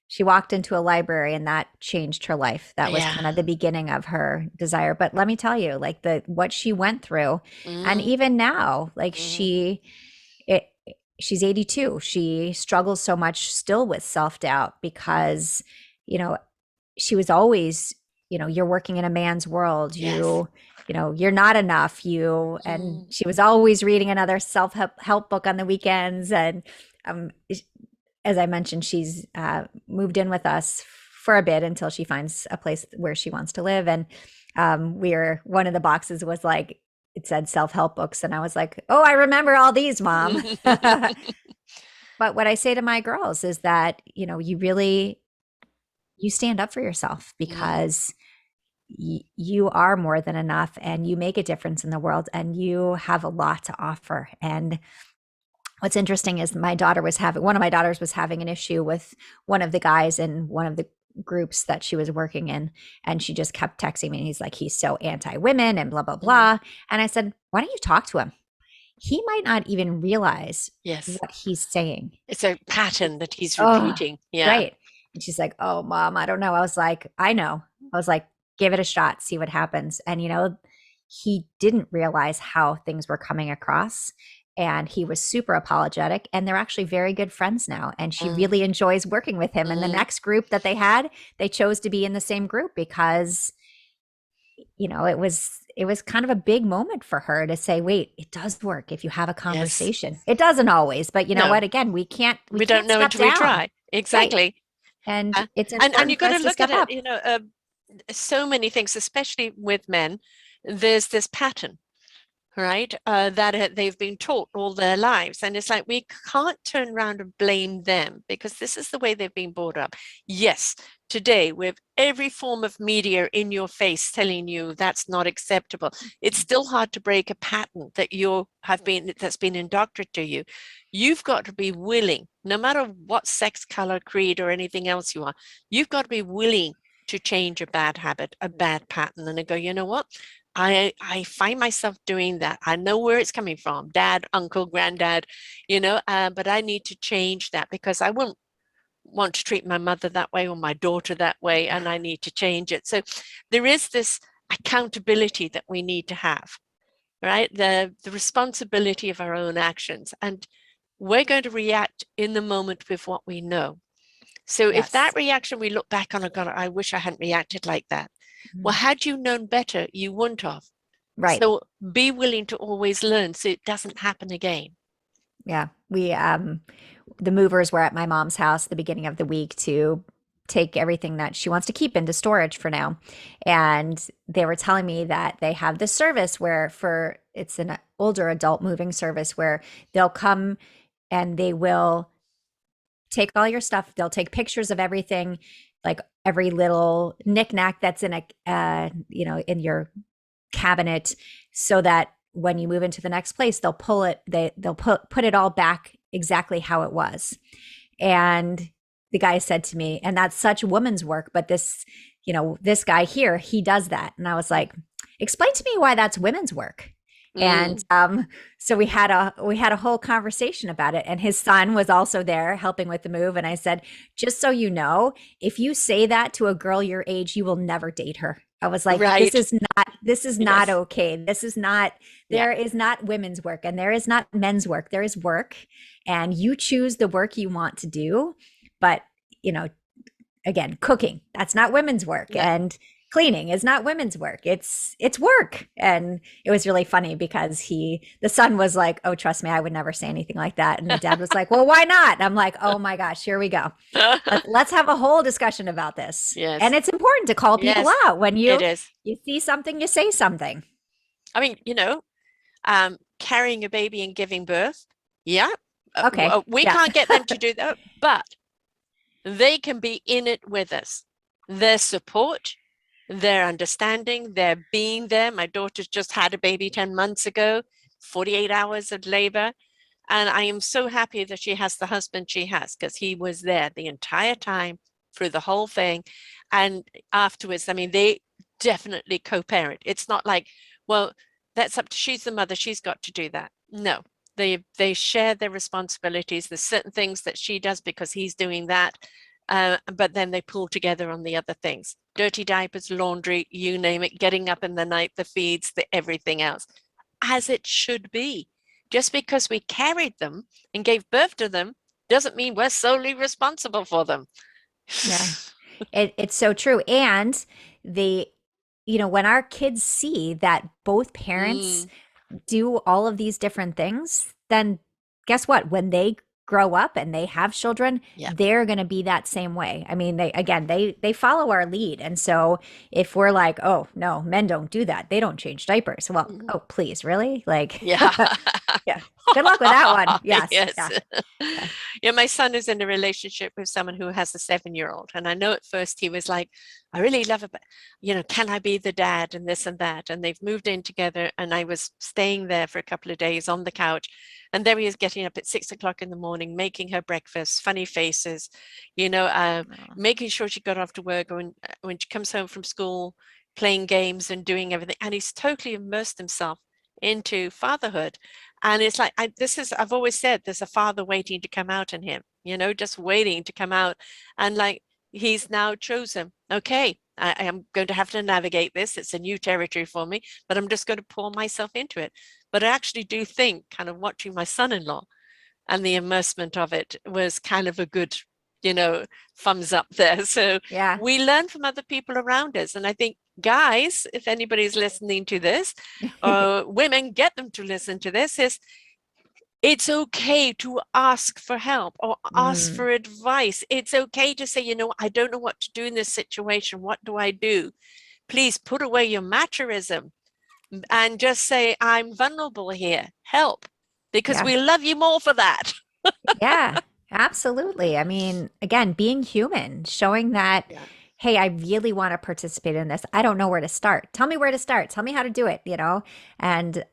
she walked into a library, and that changed her life. That was yeah. kind of the beginning of her desire. But let me tell you, like, what she went through, and Mm, even now, like, mm, it, she's 82. She struggles so much still with self-doubt because, you know, she was always, you're working in a man's world. Yes. You're not enough. And Mm. she was always reading another self-help book on the weekends. And um, as I mentioned, she's moved in with us for a bit until she finds a place where she wants to live. And one of the boxes was like, it said self-help books. And I was like, oh, I remember all these, Mom. But what I say to my girls is that, you stand up for yourself Mm. because you are more than enough and you make a difference in the world and you have a lot to offer. And what's interesting is one of my daughters was having an issue with one of the guys in one of the groups that she was working in. And she just kept texting me. And he's like, he's so anti women and blah, blah, Mm. blah. And I said, why don't you talk to him? He might not even realize Yes. what he's saying. It's a pattern that he's Oh, repeating. Yeah. right. And she's like, oh, Mom, I don't know. I was like, I know. I was like, give it a shot, see what happens. And, he didn't realize how things were coming across. And he was super apologetic. And they're actually very good friends now. And she Mm. really enjoys working with him. And the Mm. next group that they had, they chose to be in the same group because, it was kind of a big moment for her to say, wait, it does work if you have a Yes. conversation. It doesn't always, but you know No, what? Again, we we don't can't know step until we down. try. Right. Exactly. And it's And you important for got to us to look at step it, up. so many things, especially with men, there's this pattern, right? They've been taught all their lives. And it's like we can't turn around and blame them because this is the way they've been brought up. Yes, today, with every form of media in your face telling you that's not acceptable, it's still hard to break a pattern that's been indoctrinated to you. You've got to be willing, no matter what sex, color, creed, or anything else you are, you've got to be willing to change a bad habit, a bad pattern, and go, you know what? I find myself doing that. I know where it's coming from, dad, uncle, granddad, but I need to change that because I won't want to treat my mother that way or my daughter that way, and I need to change it. So there is this accountability that we need to have, right? The responsibility of our own actions. And we're going to react in the moment with what we know. So if that Yes. reaction we look back on and go, I wish I hadn't reacted like that. Well, Mhm. had you known better, you wouldn't have. Right. So be willing to always learn so it doesn't happen again. Yeah. The movers were at my mom's house the beginning of the week to take everything that she wants to keep into storage for now. And they were telling me that they have this service it's an older adult moving service where they'll come and they will take all your stuff. They'll take pictures of everything, like every little knickknack that's in your cabinet, so that when you move into the next place, they'll put it all back exactly how it was. And the guy said to me, and that's such woman's work, but this guy here, he does that. And I was like, explain to me why that's women's work. And Mm, so we had a whole conversation about it. And his son was also there helping with the move. And I said, just so you know, if you say that to a girl your age, you will never date her. I was like, right. this is not Yes. okay. Yeah. There is not women's work and there is not men's work. There is work, and you choose the work you want to do. But, you know, again, cooking, that's not women's work. No. And cleaning is not women's work. It's work. And it was really funny because the son was like, oh, trust me, I would never say anything like that. And the dad was like, well, why not? And I'm like, oh my gosh, here we go. Let's have a whole discussion about this. And Yes. it's important to call people Yes, out when it you is. you see something, you say something. I mean, carrying a baby and giving birth. Yeah. Okay. We Yeah. can't get them to do that, but they can be in it with us. Their support, their understanding, their being there. My daughter's just had a baby 10 months ago, 48 hours of labor. And I am so happy that she has the husband she has because he was there the entire time through the whole thing. And afterwards, I mean, they definitely co-parent. It's not like, well, that's up to she's the mother, she's got to do that. No, they share their responsibilities. There's certain things that she does because he's doing that. But then they pull together on the other things. Dirty diapers, laundry, you name it, getting up in the night, the feeds, the everything else, as it should be. Just because we carried them and gave birth to them doesn't mean we're solely responsible for them. Yeah. It's so true. And the, when our kids see that both parents Mm, do all of these different things, then guess what? When they grow up and they have children, yeah. they're going to be that same way. I mean, they follow our lead. And so if we're like, "Oh, no, men don't do that. They don't change diapers." Well, Mhm. oh, please, really? Like Yeah. yeah. Good luck with that one. Yes. Yes. Yeah. Yeah. Yeah, my son is in a relationship with someone who has a 7-year-old. And I know at first he was like, I really love it, but, can I be the dad and this and that? And they've moved in together. And I was staying there for a couple of days on the couch. And there he is getting up at 6 o'clock in the morning, making her breakfast, funny faces, you know, uh, Oh, making sure she got off to work when she comes home from school, playing games and doing everything. And he's totally immersed himself into fatherhood. And it's like, I've always said there's a father waiting to come out in him, just waiting to come out. And like, he's now chosen, okay, I am going to have to navigate this. It's a new territory for me, but I'm just going to pour myself into it. But I actually do think, kind of watching my son in law and the immersement of it was kind of a good, you know, thumbs up there. So yeah. we learn from other people around us. And I think, guys, if anybody's listening to this, or women, get them to listen to this, is it's okay to ask for help or ask Mm, for advice. It's okay to say, I don't know what to do in this situation. What do I do? Please put away your machoism and just say, I'm vulnerable here. Help. Because yeah. we love you more for that. Yeah, absolutely. I mean, again, being human, showing that, Yeah. hey, I really want to participate in this. I don't know where to start. Tell me where to start. Tell me how to do it. And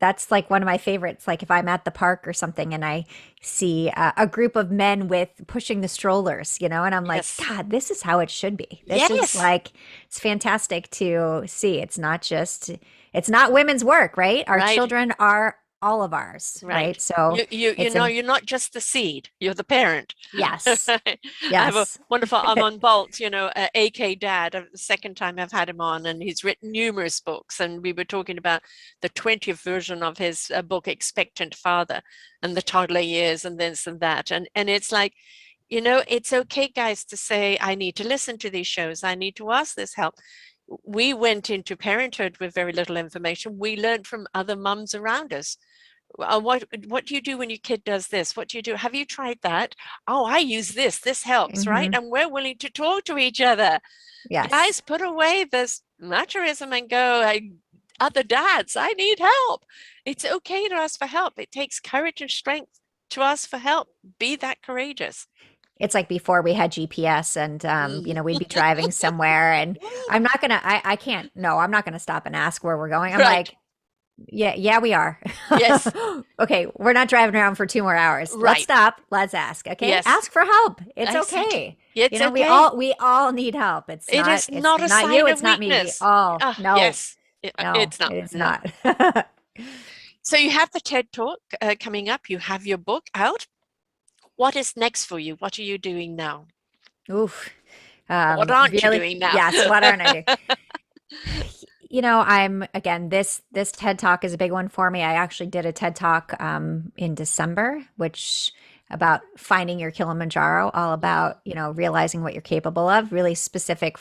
that's like one of my favorites. Like if I'm at the park or something and I see a group of men with pushing the strollers, and I'm like, Yes. God, this is how it should be. This is Yes. like, it's fantastic to see. It's not women's work, right? Our Right. children are all of ours, Right. right? So You it's know, you're not just the seed, you're the parent. yes. I have a Yes. wonderful Amon Bolt, AK dad, the second time I've had him on, and he's written numerous books. And we were talking about the 20th version of his book, Expectant Father, and the toddler years, and this and that. And it's like, it's okay, guys, to say, I need to listen to these shows, I need to ask this help. We went into parenthood with very little information. We learned from other mums around us. What do you do when your kid does this? What do you do? Have you tried that? Oh, I use this. This helps, right? Hmm. And we're willing to talk to each other. Yes. Guys, put away this machoism and go, other dads, I need help. It's okay to ask for help. It takes courage and strength to ask for help. Be that courageous. It's like before we had GPS and Mm. we'd be driving somewhere and I can't, no, I'm not gonna stop and ask where we're going. I'm Right. like, yeah, yeah, we are. Yes. Okay, we're not driving around for 2 more hours. Let's Right. stop. Let's ask. Okay. Yes. Ask for help. It's Exactly. okay. It's We okay. all need help. It is It's not a not you, sign of it's not me. We weakness. all Ah, no, yes. no, It's not. it is No. not. So you have the TED Talk coming up. You have your book out. What is next for you? What are you doing now? Oof. What aren't you Really, doing now? yes, what aren't I doing? I'm again, this TED Talk is a big one for me. I actually did a TED Talk in December, which about finding your Kilimanjaro, all Mhm. about, realizing what you're capable of, really specific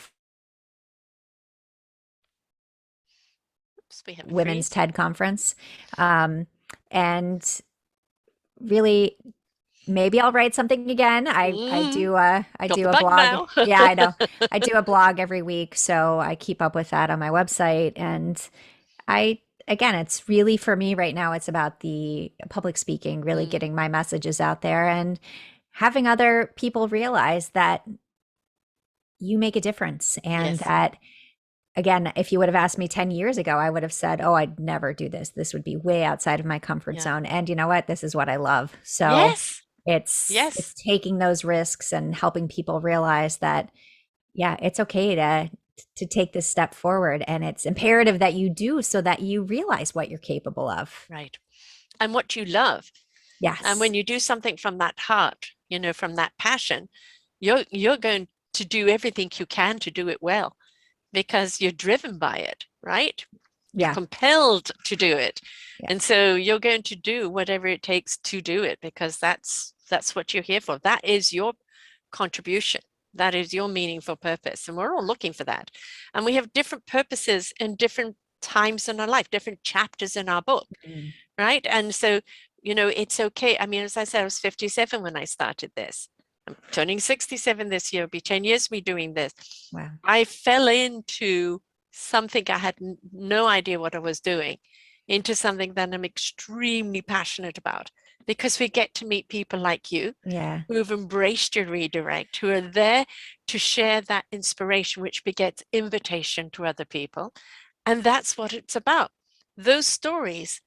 Oops, we had a women's freeze. TED conference. Um, and really maybe I'll write something again. Mm, I got do the a bug blog. now. Yeah, I know. I do a blog every week, so I keep up with that on my website. And I again, it's really for me right now, it's about the public speaking, really Mm, getting my messages out there and having other people realize that you make a difference and yes. that again, if you would have asked me 10 years ago, I would have said, "Oh, I'd never do this. This would be way outside of my comfort Yeah. zone." And you know what? This is what I love. So, Yes. it's Yes. taking those risks and helping people realize that yeah, it's okay to take this step forward and it's imperative that you do so that you realize what you're capable of. Right. And what you love. And Yes. when you do something from that heart, from that passion, you're going to do everything you can to do it well because you're driven by it, right? You're Yeah. compelled to do it. Yeah. And so you're going to do whatever it takes to do it because that's what you're here for. That is your contribution. That is your meaningful purpose. And we're all looking for that. And we have different purposes in different times in our life, different chapters in our book, Mm. right? And so, it's okay. I mean, as I said, I was 57 when I started this. I'm turning 67 this year. It'll be 10 years me doing this. Wow. I fell into something I had no idea what I was doing, into something that I'm extremely passionate about because we get to meet people like you Yeah. who have embraced your redirect, who are there to share that inspiration, which begets invitation to other people. And that's what it's about. Those stories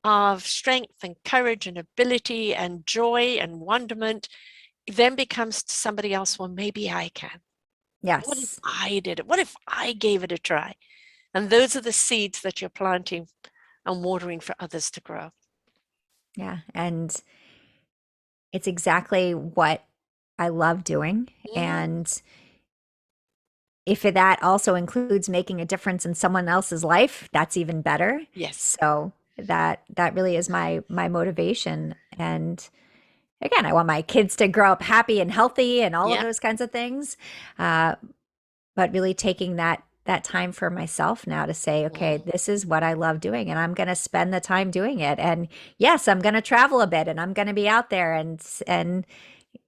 of strength and courage and ability and joy and wonderment then becomes to somebody else, well, maybe I can. What if Yes. I did it? What if I gave it a try? And those are the seeds that you're planting and watering for others to grow. Yeah. And it's exactly what I love doing. Mm, And if that also includes making a difference in someone else's life, that's even better. yes. So that really is my motivation. And again, I want my kids to grow up happy and healthy and all of Yeah. those kinds of things. Uh, but really taking that time for myself now to say, okay, Mm. this is what I love doing, and I'm going to spend the time doing it. And yes, I'm going to travel a bit, and I'm going to be out there, and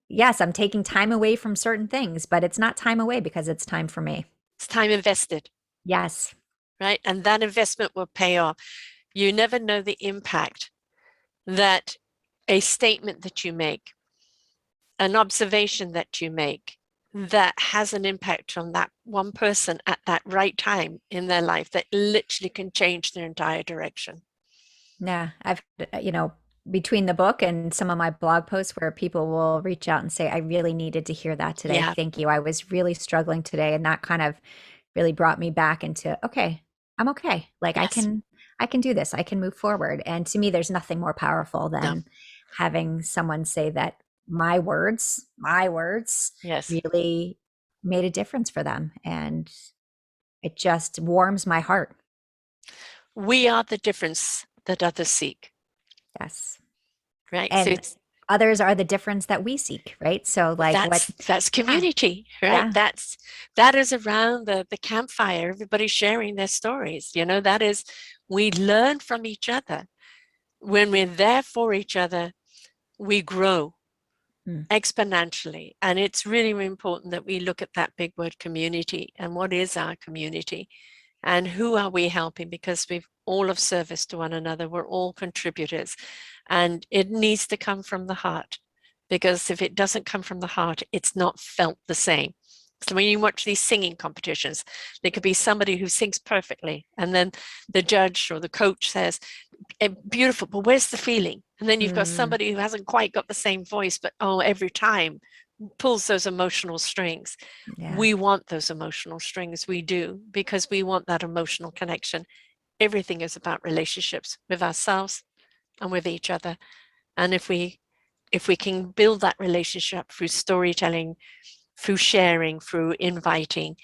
yes, I'm taking time away from certain things, but it's not time away because it's time for me. It's time invested, Yes. right? And that investment will pay off. You never know the impact that a statement that you make, an observation that you make, that has an impact on that one person at that right time in their life that literally can change their entire direction. Yeah, between the book and some of my blog posts where people will reach out and say, I really needed to hear that today. Yeah. Thank you. I was really struggling today. And that kind of really brought me back into, okay, I'm okay. Like Yes. I can do this. I can move forward. And to me, there's nothing more powerful No. than having someone say that my words Yes. really made a difference for them. And it just warms my heart. We are the difference that others seek, Yes. right? So And it's others are the difference that we seek, right? So like what that's yeah, community, right? yeah. That is around the campfire, everybody sharing their stories. That is, we learn from each other. When we're there for each other, we grow Mm, exponentially. And it's really, really important that we look at that big word community and what is our community and who are we helping, because we've all of service to one another. We're all contributors and it needs to come from the heart, because if it doesn't come from the heart, it's not felt the same. So when you watch these singing competitions, there could be somebody who sings perfectly and then the judge or the coach says, beautiful, but where's the feeling? And then you've got mm, somebody who hasn't quite got the same voice, but every time pulls those emotional strings. yeah. We want those emotional strings. We do, because we want that emotional connection. Everything is about relationships with ourselves and with each other. And if we can build that relationship through storytelling, through sharing, through inviting,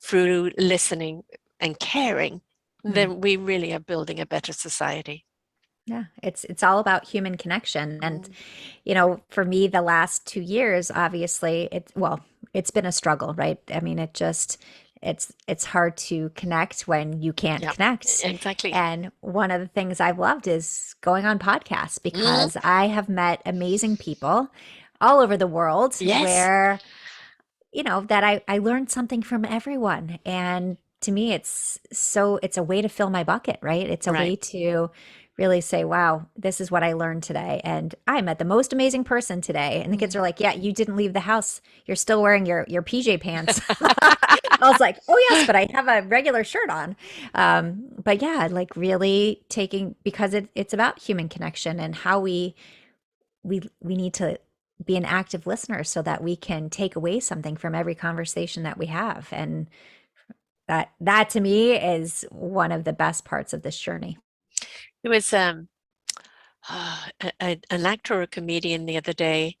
through listening and caring, Mm. then we really are building a better society. Yeah, it's all about human connection. And Mm. for me, the last 2 years, obviously, it's been a struggle, right? I mean, it's hard to connect when you can't Yeah, connect. exactly. And one of the things I've loved is going on podcasts Mm. because I have met amazing people all over the world Yes, where that I learned something from everyone. And to me, it's a way to fill my bucket, right? It's a right. way to really say, wow, this is what I learned today. And I met the most amazing person today. And the kids Mm. are like, yeah, you didn't leave the house. You're still wearing your PJ pants. I was like, oh yes, but I have a regular shirt on. But yeah, like really taking, because it's about human connection and how we need to be an active listener so that we can take away something from every conversation that we have. And that to me is one of the best parts of this journey. It was an actor or a comedian the other day.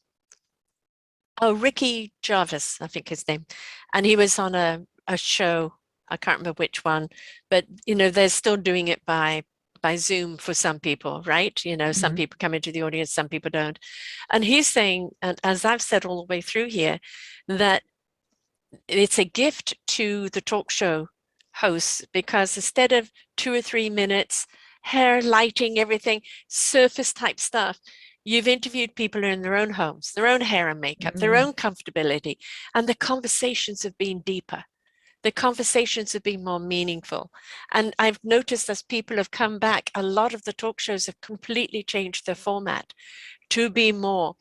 Oh, Ricky Jarvis, I think his name. And he was on a show. I can't remember which one, but they're still doing it by Zoom for some people, right? Some Mhm. people come into the audience, some people don't. And he's saying, and as I've said all the way through here, that it's a gift to the talk show hosts because instead of 2 or 3 minutes, hair, lighting, everything, surface type stuff, you've interviewed people in their own homes, their own hair and makeup, their Mm. own comfortability, and the conversations have been deeper. The conversations have been more meaningful. And I've noticed as people have come back, a lot of the talk shows have completely changed their format to be more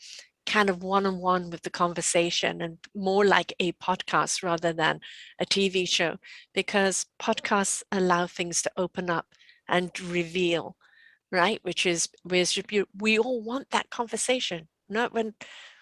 kind of one-on-one with the conversation and more like a podcast rather than a TV show, because podcasts allow things to open up and reveal, right? Which is we all want that conversation, not when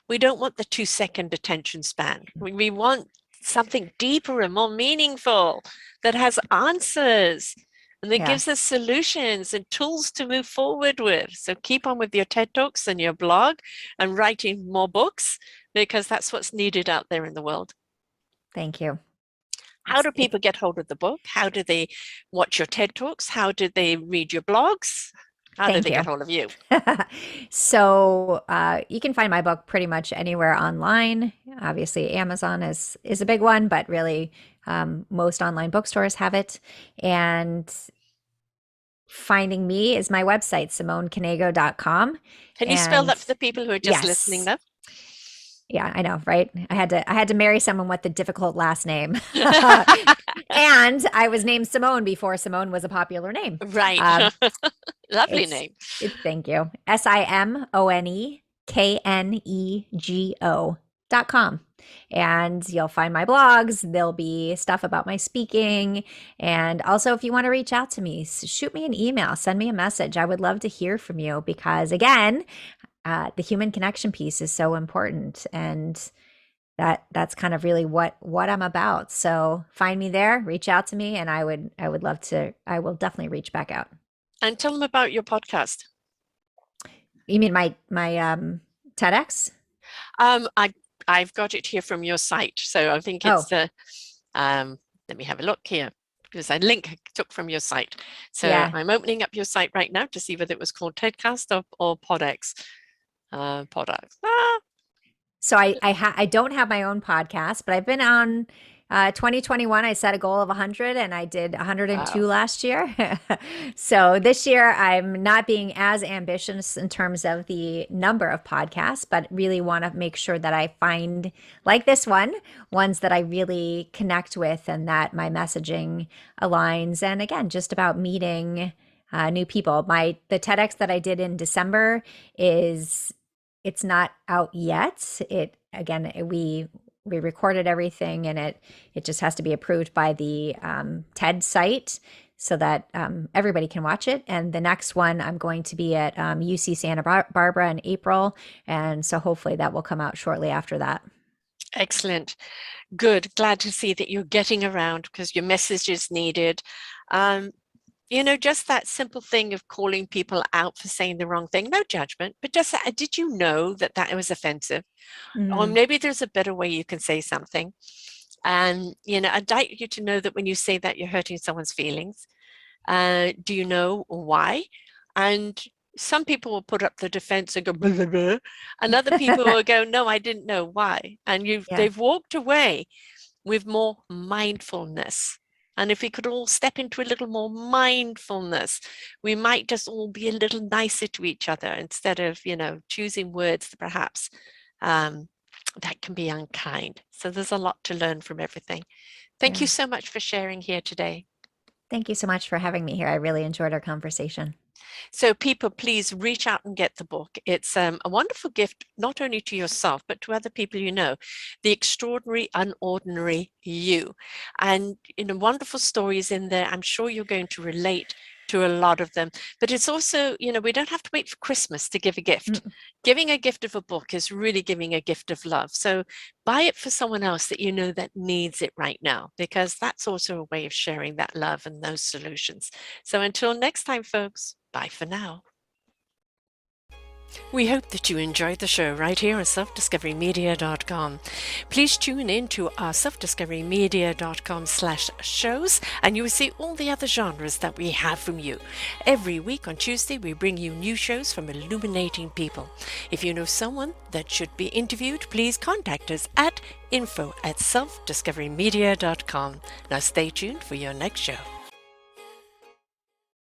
we don't want the 2-second attention span. We want something deeper and more meaningful that has answers and that Yeah. gives us solutions and tools to move forward with. So keep on with your TED Talks and your blog and writing more books because that's what's needed out there in the world. Thank you. How do It's people get hold of the book? How do they watch your TED Talks? How do they read your blogs? How do Thank they get you. hold of you? So you can find my book pretty much anywhere online. Obviously, Amazon is a big one, but really most online bookstores have it. And finding me is my website, SimoneKnego.com. Can you spell And that for the people who are just listening yes, now? yeah, I know, right? I had to marry someone with a difficult last name. And I was named Simone before Simone was a popular name. Right. Um, Lovely it's name. thank you. SimoneKnego.com. And you'll find my blogs. There'll be stuff about my speaking. And also, if you want to reach out to me, shoot me an email, send me a message. I would love to hear from you because, again, the human connection piece is so important. And that's kind of really what I'm about. So find me there, reach out to me, and I would love to. I will definitely reach back out. And tell them about your podcast. You mean my TEDx? I I've got it here from your site, so I think it's Oh, the let me have a look here because I link I took from your site. So yeah. I'm opening up your site right now to see whether it was called TEDcast or PodX. PodX. So I don't have my own podcast, but I've been on 2021. I set a goal of 100 and I did 102 Wow. last year. So this year I'm not being as ambitious in terms of the number of podcasts, but really want to make sure that I find, like this one, ones that I really connect with and that my messaging aligns. And again, just about meeting new people. The TEDx that I did in December is it's not out yet. It again, we recorded everything, and it just has to be approved by the TED site so that everybody can watch it. And the next one, I'm going to be at UC Santa Barbara in April, and so hopefully that will come out shortly after that. Excellent. Good. Glad to see that you're getting around because your message is needed. Um, just that simple thing of calling people out for saying the wrong thing, no judgment, but just did you know that that was offensive? Or Mm, maybe there's a better way you can say something. And, I'd like you to know that when you say that, you're hurting someone's feelings. Do you know why? And some people will put up the defense and go, blah, blah, blah, and other people will go, no, I didn't know why. And yeah, they've walked away with more mindfulness. And if we could all step into a little more mindfulness, we might just all be a little nicer to each other instead of, choosing words that perhaps um, that can be unkind. So there's a lot to learn from everything. Thank you yeah. so much for sharing here today. Thank you so much for having me here. I really enjoyed our conversation. So people, please reach out and get the book. It's a wonderful gift, not only to yourself, but to other people you know. The Extraordinary UnOrdinary You. And, wonderful stories in there. I'm sure you're going to relate to a lot of them. But it's also, we don't have to wait for Christmas to give a gift. Mm, Giving a gift of a book is really giving a gift of love. So buy it for someone else that you know that needs it right now, because that's also a way of sharing that love and those solutions. So until next time, folks, bye for now. We hope that you enjoyed the show right here on selfdiscoverymedia.com. Please tune in to our selfdiscoverymedia.com/shows and you will see all the other genres that we have from you. Every week on Tuesday, we bring you new shows from illuminating people. If you know someone that should be interviewed, please contact us at info@selfdiscoverymedia.com. Now stay tuned for your next show.